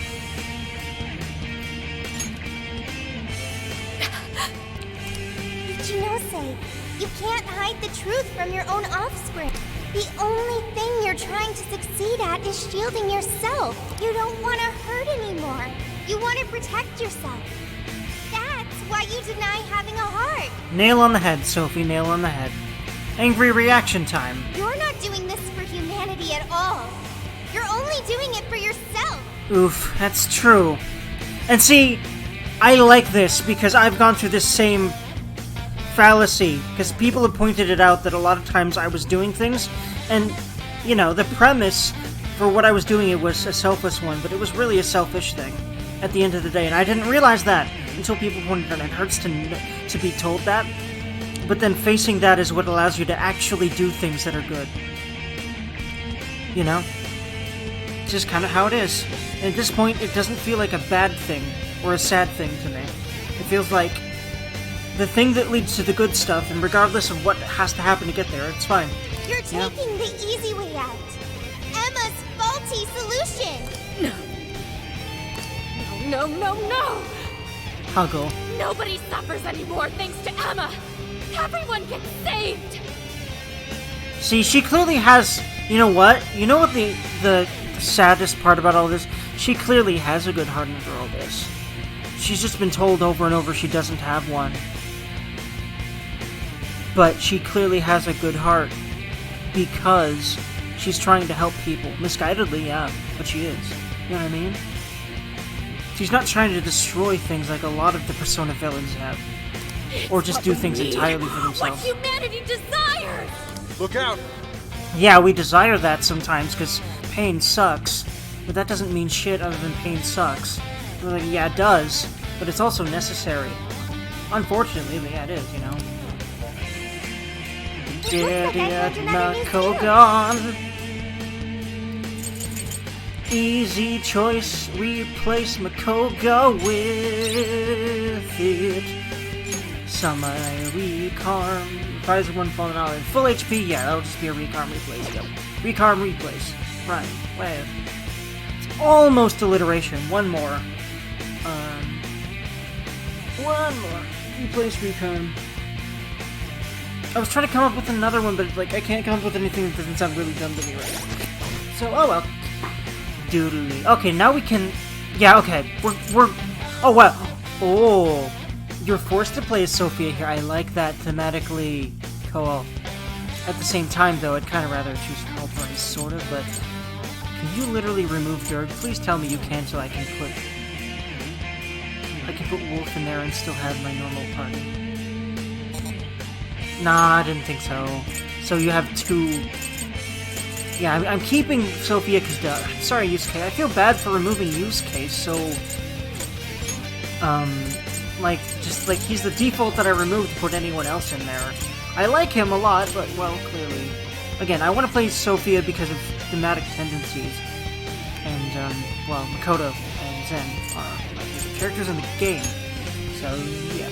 Ichinose, you can't hide the truth from your own offspring. The only thing you're trying to succeed at is shielding yourself. You don't want to hurt anymore. You want to protect yourself. That's why you deny having a heart. Nail on the head, Sophie, nail on the head. Angry reaction time. You're not doing this for humanity at all. You're only doing it for yourself. Oof, that's true. And see, I like this because I've gone through this same fallacy, because people have pointed it out that a lot of times I was doing things, and, you know, the premise for what I was doing, it was a selfless one, but it was really a selfish thing at the end of the day, and I didn't realize that until people pointed it out. It hurts to be told that, but then facing that is what allows you to actually do things that are good. You know? It's just kind of how it is. And at this point, it doesn't feel like a bad thing or a sad thing to me. It feels like the thing that leads to the good stuff, and regardless of what has to happen to get there, it's fine. You're taking the easy way out. Emma's faulty solution. No. Huggle. Nobody suffers anymore thanks to Emma. Everyone gets saved. See, she clearly has... You know what? You know what the saddest part about all this? She clearly has a good heart under all this. She's just been told over and over she doesn't have one. But she clearly has a good heart because she's trying to help people. Misguidedly, yeah, but she is. You know what I mean? She's not trying to destroy things like a lot of the Persona villains have. Or just do things entirely for themselves. What humanity desires! Look out! Yeah, we desire that sometimes because pain sucks. But that doesn't mean shit other than pain sucks. We're like, yeah, it does, but it's also necessary. Unfortunately, yeah, it is, you know. Kogan. Easy choice, replace Makoga with it. Samurai Recarm. Prize of one fallen out. Full HP, yeah, that'll just be a Recarm replace. Yep. Recarm replace. Right, wait. It's almost alliteration. One more. One more. Replace recon. I was trying to come up with another one, but like I can't come up with anything that doesn't sound really dumb to me right now. So, oh well. Doodly. Okay, now we can... Yeah, okay. We're... Oh, wow. Oh. You're forced to play as Sophia here. I like that thematically. Cool. At the same time, though, I'd kind of rather choose Halpern, sort of, but... Can you literally remove Derg? Please tell me you can so I can put... Wolf in there and still have my normal party. Nah, I didn't think so. So you have two... Yeah, I'm keeping Sophia because... sorry, Yusuke. I feel bad for removing Yusuke, so... just like, he's the default that I removed to put anyone else in there. I like him a lot, but, well, clearly... Again, I want to play Sophia because of thematic tendencies. And, well, Makoto and Zen are my favorite characters in the game. So, yeah.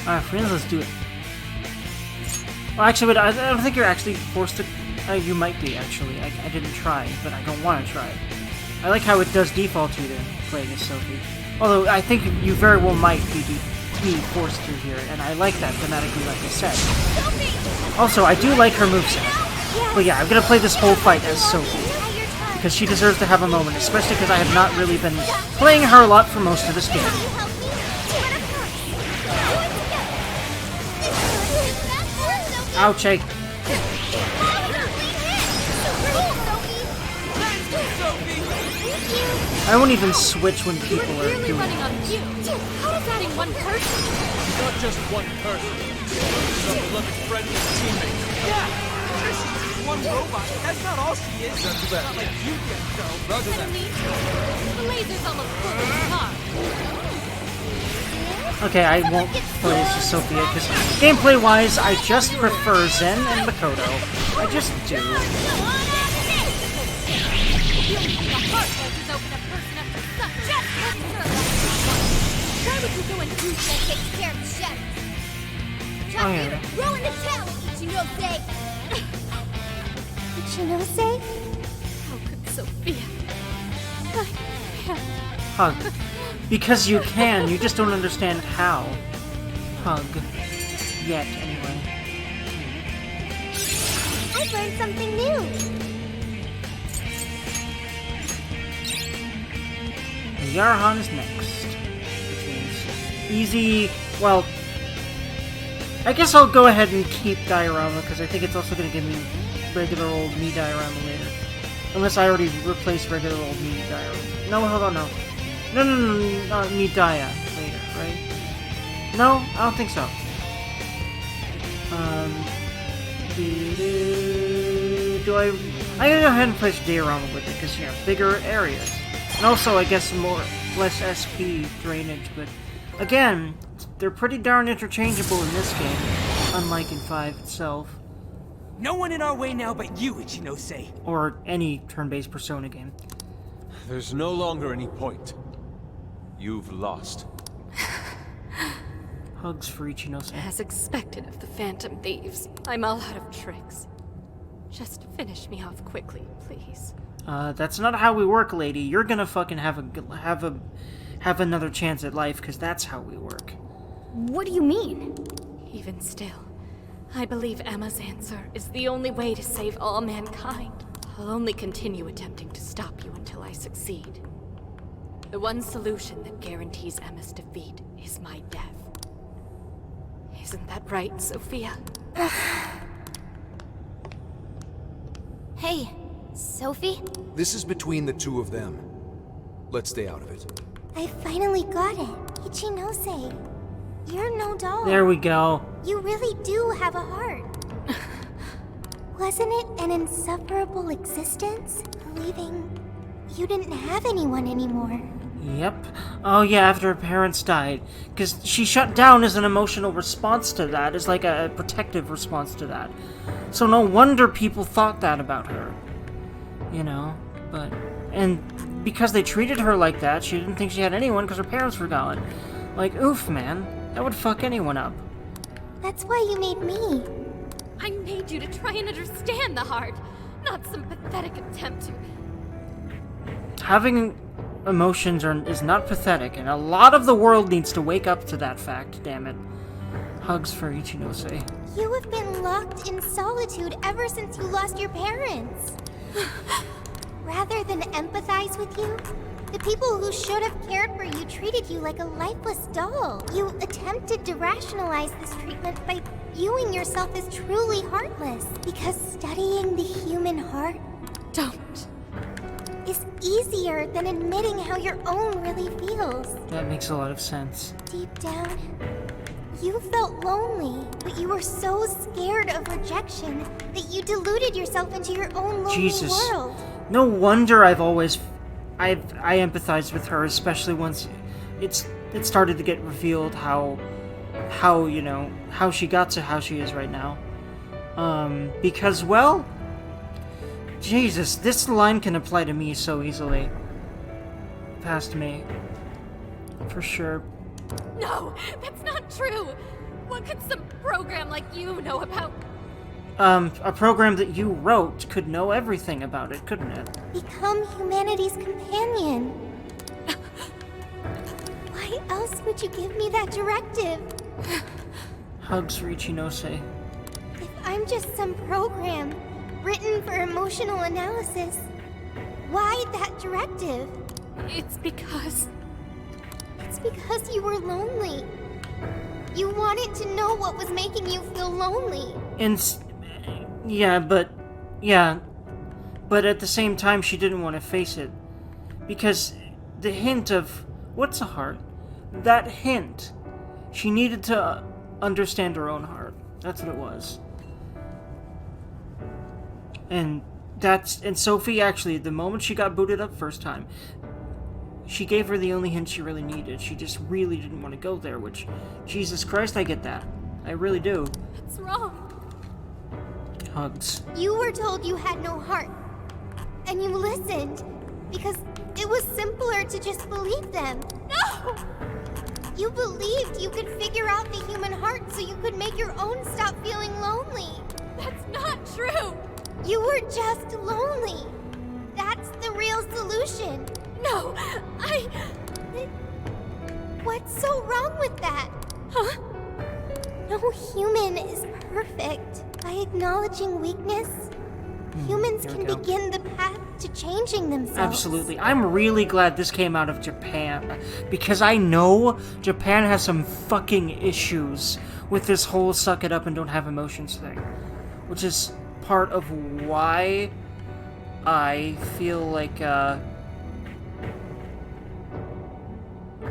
Alright, friends, let's do it. Well, actually, I don't think you're actually forced to... you might be, actually. I didn't try, but I don't want to try. I like how it does default you to play as Sophie. Although, I think you very well might be forced to here, and I like that thematically, like I said. Also, I do like her moveset. But yeah, I'm gonna play this whole fight as Sophie. Because she deserves to have a moment, especially because I have not really been playing her a lot for most of this game. Ouch, I won't even switch when people are doing it. How does adding one person? Not just one person. Some beloved friend and teammate. Yeah! She's just one robot. That's not all she is. Not too bad. Not like you get, though. Roger that. The laser's almost full of the car. Okay, I won't play as just Sophia, because gameplay-wise, I just prefer Zen and Makoto. I just do. Why would you go and do that? Takes care of the shadows. Oh, yeah. Roll in the towel, Ichinose! Ichinose? How could Sophia? I can't. Hug. Because you can, you just don't understand how. Hug. Yet, anyway. I've learned something new! Yarhan is next. Which means easy... Well... I guess I'll go ahead and keep Diorama, because I think it's also going to give me regular old me Diorama later. Unless I already replaced regular old me Diorama. No, hold on, no. No, me Dia later, right? No, I don't think so. Do I... I'm gonna go ahead and place Diorama with it, because, you know, bigger areas. And also, I guess, less SP drainage, but... Again, they're pretty darn interchangeable in this game, unlike in 5 itself. No one in our way now but you, Ichinose. Or any turn-based Persona game. There's no longer any point. You've lost. Hugs for Ichinose. As expected of the Phantom Thieves, I'm all out of tricks. Just finish me off quickly, please. That's not how we work, lady. You're gonna fucking have another chance at life, because that's how we work. What do you mean? Even still, I believe Emma's answer is the only way to save all mankind. I'll only continue attempting to stop you until I succeed. The one solution that guarantees Emma's defeat is my death. Isn't that right, Sophia? Hey, Sophie? This is between the two of them. Let's stay out of it. I finally got it. Ichinose. You're no doll. There we go. You really do have a heart. Wasn't it an insufferable existence? Believing you didn't have anyone anymore. Yep. Oh yeah, after her parents died. Because she shut down as an emotional response to that, as like a protective response to that. So no wonder people thought that about her. You know, but... And because they treated her like that, she didn't think she had anyone because her parents were gone. Like, oof, man. That would fuck anyone up. That's why you made me. I made you to try and understand the heart. Not some pathetic attempt to... Having emotions is not pathetic, and a lot of the world needs to wake up to that fact, damn it. Hugs for Ichinose. You have been locked in solitude ever since you lost your parents. Rather than empathize with you, the people who should have cared for you treated you like a lifeless doll. You attempted to rationalize this treatment by viewing yourself as truly heartless. Because studying the human heart is easier than admitting how your own really feels. That makes a lot of sense. Deep down, you felt lonely, but you were so scared of rejection that you deluded yourself into your own lonely Jesus. world. No wonder I empathized with her, especially once it started to get revealed how she got to how she is right now. Because, well, Jesus, this line can apply to me so easily. Past me. For sure. No, that's not true! What could some program like you know about? A program that you wrote could know everything about it, couldn't it? Become humanity's companion. Why else would you give me that directive? Hugs for Ichinose. If I'm just some program written for emotional analysis, why that directive? It's because you were lonely. You wanted to know what was making you feel lonely. But at the same time, she didn't want to face it. Because the hint of, what's a heart? That hint. She needed to understand her own heart. That's what it was. And Sophie, actually, the moment she got booted up first time, she gave her the only hint she really needed. She just really didn't want to go there, which, Jesus Christ, I get that. I really do. What's wrong? Hugs. You were told you had no heart. And you listened, because it was simpler to just believe them. No! You believed you could figure out the human heart so you could make your own stop feeling lonely. That's not true! You were just lonely. That's the real solution. No, What's so wrong with that? Huh? No human is perfect. By acknowledging weakness, humans can begin the path to changing themselves. Absolutely. I'm really glad this came out of Japan, because I know Japan has some fucking issues with this whole suck it up and don't have emotions thing. Which is part of why I feel like, a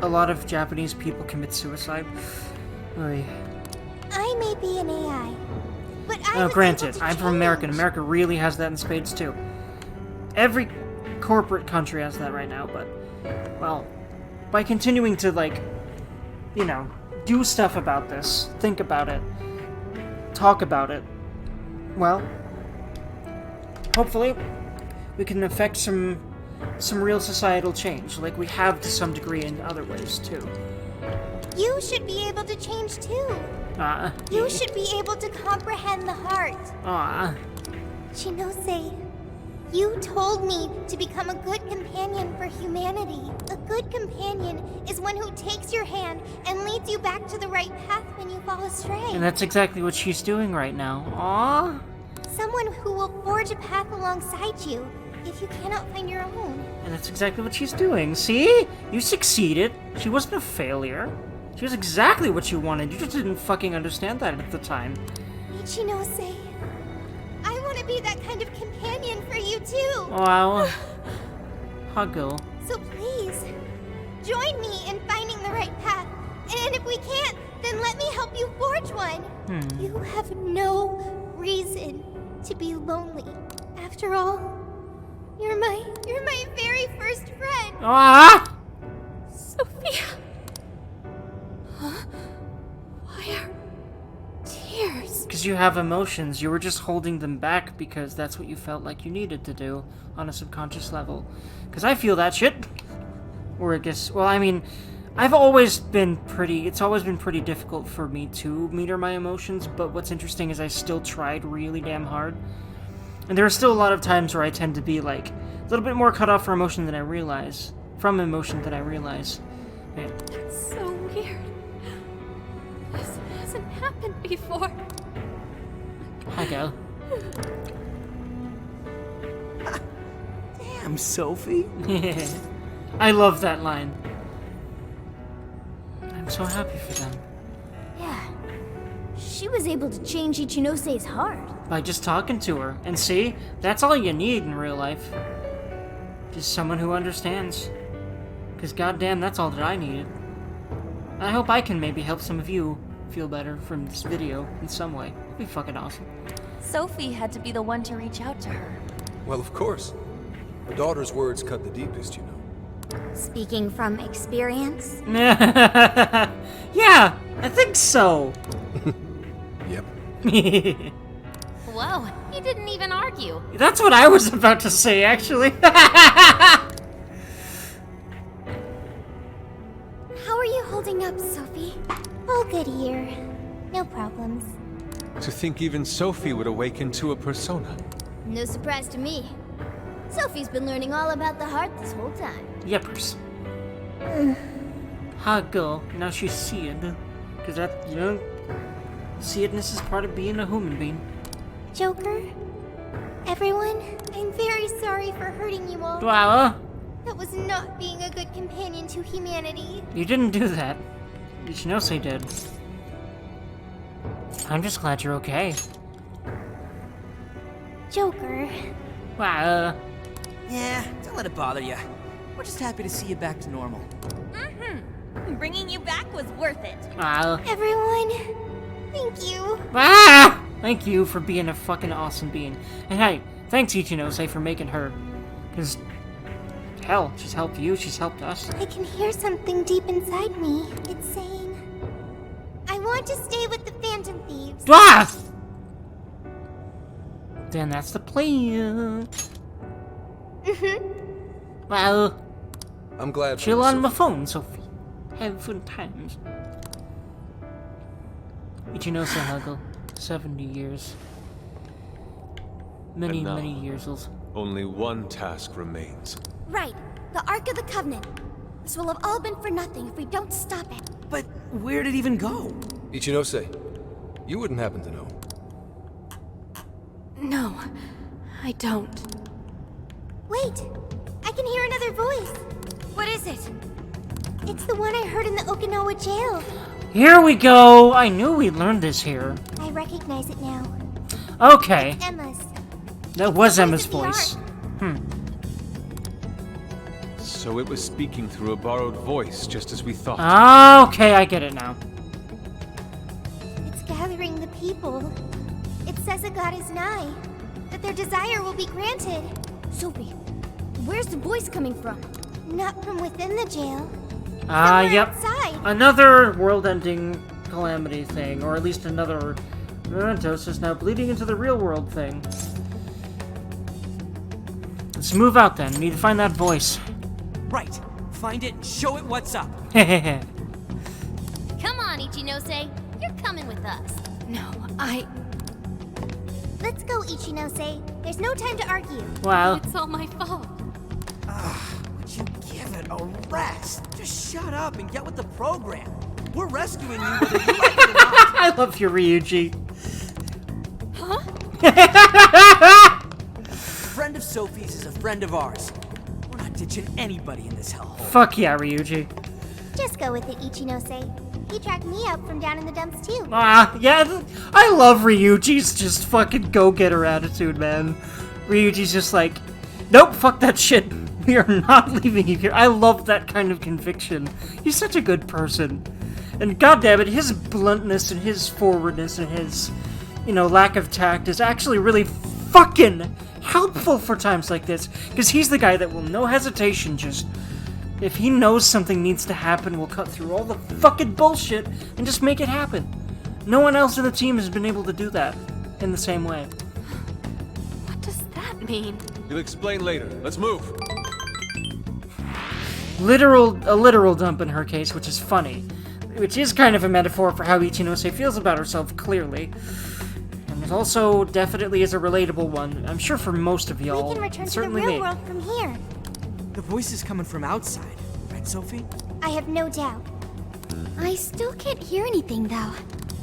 lot of Japanese people commit suicide. Oy. I may be an AI, but I was granted, able to I'm from America, and change. America really has that in spades too. Every corporate country has that right now, but, well, by continuing to, like, you know, do stuff about this, think about it, talk about it, well, hopefully we can affect some real societal change, like we have to some degree in other ways too. You should be able to change too. You should be able to comprehend the heart. Shinose, you told me to become a good companion for humanity. A good companion is one who takes your hand and leads you back to the right path when you fall astray. And that's exactly what she's doing right now. Aww. Someone who will forge a path alongside you if you cannot find your own. And that's exactly what she's doing. See? You succeeded. She wasn't a failure. She was exactly what you wanted. You just didn't fucking understand that at the time. Ichinose, I want to be that kind of companion for you too. Wow. Huggle. So please, join me in finding the right path. And if we can't, then let me help you forge one. You have no reason to be lonely. After all, you're my very first friend. Sophia. Huh? Why are tears? Because you have emotions. You were just holding them back because that's what you felt like you needed to do on a subconscious level. Because I feel that shit. Or I guess, well, I mean, it's always been pretty difficult for me to meter my emotions, but what's interesting is I still tried really damn hard. And there are still a lot of times where I tend to be, like, a little bit more cut off from emotion than I realize. Yeah. That's so weird. This hasn't happened before. Hi, Gal. Damn, Sophie. I love that line. I'm so happy for them. Yeah. She was able to change Ichinose heart. By just talking to her. And see, that's all you need in real life. Just someone who understands. Because goddamn, that's all that I needed. I hope I can maybe help some of you feel better from this video in some way. It'd be fucking awesome. Sophie had to be the one to reach out to her. Well, of course. A daughter's words cut the deepest, you know. Speaking from experience? Yeah, I think so. Yep. Whoa, he didn't even argue. That's what I was about to say, actually. How are you holding up, Sophie? All good here. No problems. To think even Sophie would awaken to a persona. No surprise to me. Sophie's been learning all about the heart this whole time. Yepers. Hi, girl. Now she's seeing. Because that, you know, seeing-ness is part of being a human being. Joker? Everyone? I'm very sorry for hurting you all. Wow. That was not being a good companion to humanity. You didn't do that. Ichinose did. I'm just glad you're okay. Joker. Wow. Yeah, don't let it bother you. We're just happy to see you back to normal. Bringing you back was worth it. Wow. Everyone, thank you. Ah! Thank you for being a fucking awesome being. And hey, thanks Ichinose for making her. Because, hell, she's helped you, she's helped us. I can hear something deep inside me. It's saying, I want to stay with the Phantom Thieves. Ah! Then that's the plan. Well, I'm glad. chill on my phone, Sophie. Have fun times. Ichinose Huggle, 70 years. Many, And now, many years. Only one task remains. Right, the Ark of the Covenant. This will have all been for nothing if we don't stop it. But where did it even go? Ichinose, you wouldn't happen to know. No, I don't. Wait, I can hear another voice. What is it? It's the one I heard in the Okinawa jail. Here we go! I knew we learned this here. I recognize it now. Okay. It's Emma's. That was The Emma's voice voice. So it was speaking through a borrowed voice, just as we thought. Okay, I get it now. It's gathering the people. It says a god is nigh, that their desire will be granted. Sophie, where's the voice coming from? Not from within the jail. Yep. Outside. Another world-ending calamity thing, or at least another Mementos is now bleeding into the real world thing. Let's move out then. We need to find that voice. Right. Find it and show it what's up. Come on, Ichinose. You're coming with us. No, Let's go, Ichinose. There's no time to argue. Wow. It's all my fault. Would you give it a rest? Just shut up and get with the program. We're rescuing you whether you like it or not. I love your Ryuji. Huh? A friend of Sophie's is a friend of ours. We're not ditching anybody in this hellhole. Fuck yeah, Ryuji. Just go with it, Ichinose. He tracked me up from down in the dumps, too. Yeah, I love Ryuji's just fucking go-getter attitude, man. Ryuji's just like, nope, fuck that shit. We are not leaving you here. I love that kind of conviction. He's such a good person. And goddammit, his bluntness and his forwardness and his, lack of tact is actually really fucking helpful for times like this. Because he's the guy that will, no hesitation, just... if he knows something needs to happen, we'll cut through all the fucking bullshit and just make it happen. No one else in the team has been able to do that in the same way. What does that mean? You'll explain later. Let's move. A literal dump in her case, which is funny. Which is kind of a metaphor for how Ichinose feels about herself, clearly. And And it also definitely is a relatable one. I'm sure for most of y'all. We can return to the certainly real me. world from here. The voice is coming from outside, right, Sophie? I have no doubt. I still can't hear anything, though.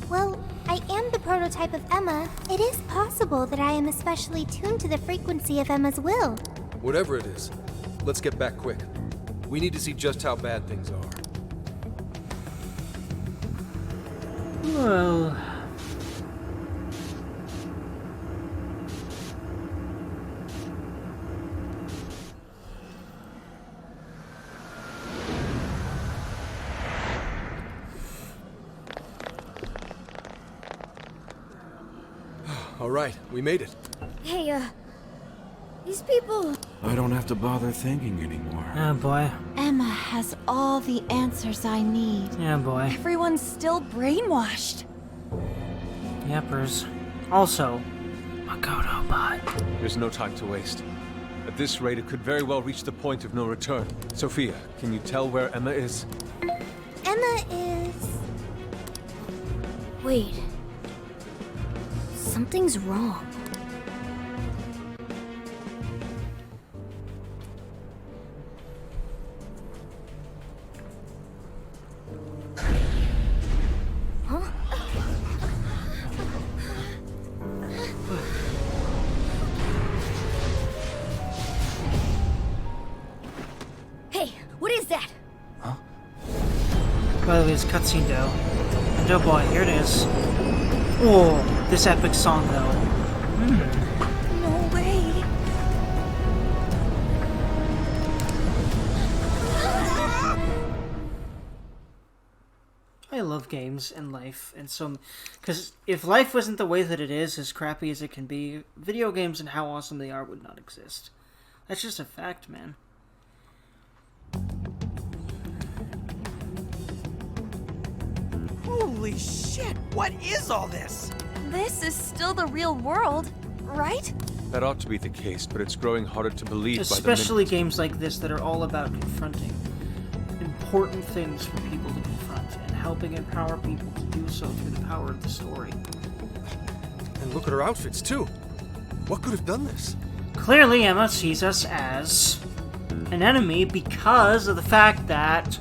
Well, I am the prototype of Emma. It is possible that I am especially tuned to the frequency of Emma's will. Whatever it is, let's get back quick. We need to see just how bad things are. Well... All right, we made it. Hey, these people... I don't have to bother thinking anymore. Oh boy. Emma has all the answers I need. Yeah, boy. Everyone's still brainwashed. Yepers. Also, Makoto bot. There's no time to waste. At this rate, it could very well reach the point of no return. Sophia, can you tell where Emma is? Emma is... Wait. Something's wrong. Huh? Hey, what is that? By the way, it's cutscene though. And oh boy, here it is. Oh, this epic song though. No way. I love games and life, and so, because if life wasn't the way that it is, as crappy as it can be, video games and how awesome they are would not exist. That's just a fact, man. Holy shit, what is all this? This is still the real world, right? That ought to be the case, but it's growing harder to believe Especially by the minute. games like this that are all about confronting important things for people to confront and helping empower people to do so through the power of the story. And look at her outfits, too. What could have done this? Clearly, Emma sees us as an enemy because of the fact that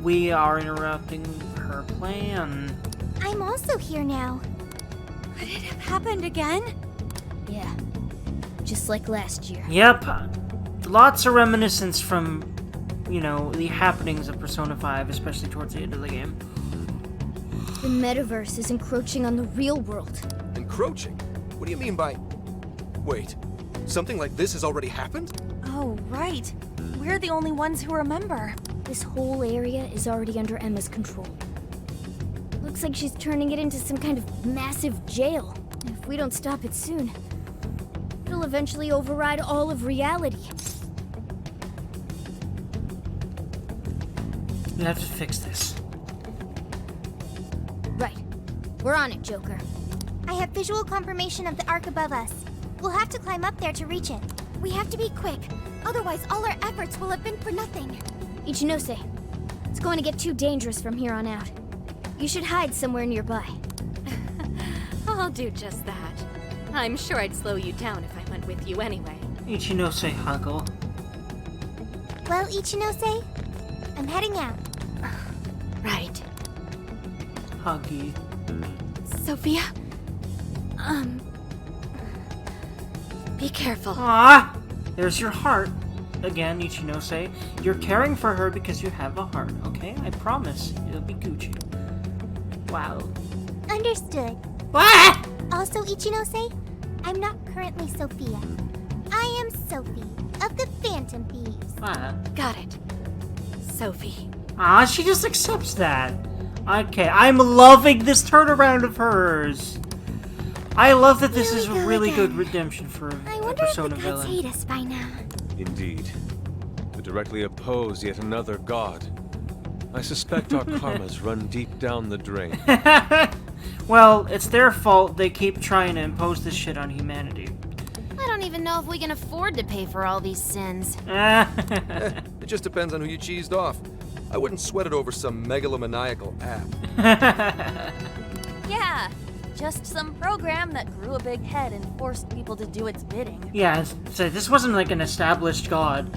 we are interrupting her plan. I'm also here now. Could it have happened again? Yeah. Just like last year. Yep. Lots of reminiscence from, you know, the happenings of Persona 5, especially towards the end of the game. The metaverse is encroaching on the real world. Encroaching? What do you mean by... Wait, something like this has already happened? Oh, right. We're the only ones who remember. This whole area is already under Emma's control. Looks like she's turning it into some kind of massive jail. If we don't stop it soon, it'll eventually override all of reality. We have to fix this. Right. We're on it, Joker. I have visual confirmation of the arc above us. We'll have to climb up there to reach it. We have to be quick, otherwise all our efforts will have been for nothing. Ichinose, it's going to get too dangerous from here on out. You should hide somewhere nearby. I'll do just that. I'm sure I'd slow you down if I went with you anyway. Ichinose Huggle. Well, Ichinose, I'm heading out. Right. Huggy. Sophia? Be careful. Ah, there's your heart. Again, Ichinose. You're caring for her because you have a heart, okay? I promise. It'll be Gucci. Wow. Understood. Ah! Also, Ichinose, I'm not currently Sophia. I am Sophie of the Phantom Thieves. Ah. Got it. Sophie. Ah, she just accepts that. Okay, I'm loving this turnaround of hers. I love that this is a really good redemption for I a wonder if the Persona gods villain. hate us by now. Indeed. To directly oppose yet another god. I suspect our karmas run deep down the drain. Well, it's their fault they keep trying to impose this shit on humanity. I don't even know if we can afford to pay for all these sins. It just depends on who you cheesed off. I wouldn't sweat it over some megalomaniacal app. Yeah, Just some program that grew a big head and forced people to do its bidding. Yeah, so this wasn't like an established god.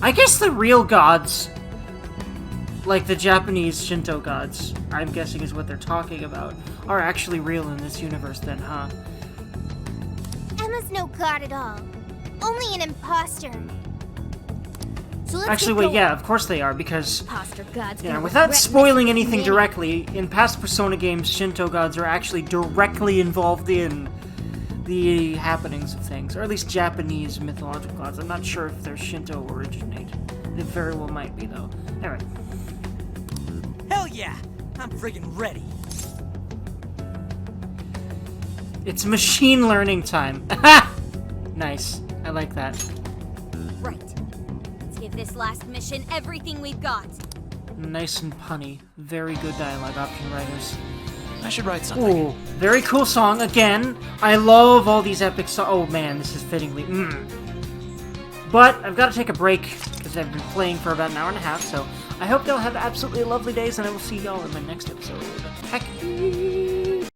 I guess the real gods, like the Japanese Shinto gods, I'm guessing is what they're talking about, are actually real in this universe then, huh? Emma's no god at all. Only an imposter. So let's Actually, get wait, going. yeah, of course they are, because, Imposter gods yeah, gonna without regret spoiling messing with anything me. directly, in past Persona games, Shinto gods are actually directly involved in the happenings of things, or at least Japanese mythological gods. I'm not sure if they're Shinto originate. They very well might be, though. Anyway. Hell yeah! I'm friggin' ready. It's machine learning time. Nice. I like that. Right. Let's give this last mission everything we've got. Nice and punny. Very good dialogue option writers. I should write something. Ooh, very cool song. Again, I love all these epic songs. Oh man, this is fittingly. But I've got to take a break because I've been playing for about an hour and a half. So I hope y'all have absolutely lovely days, and I will see y'all in my next episode. Heck.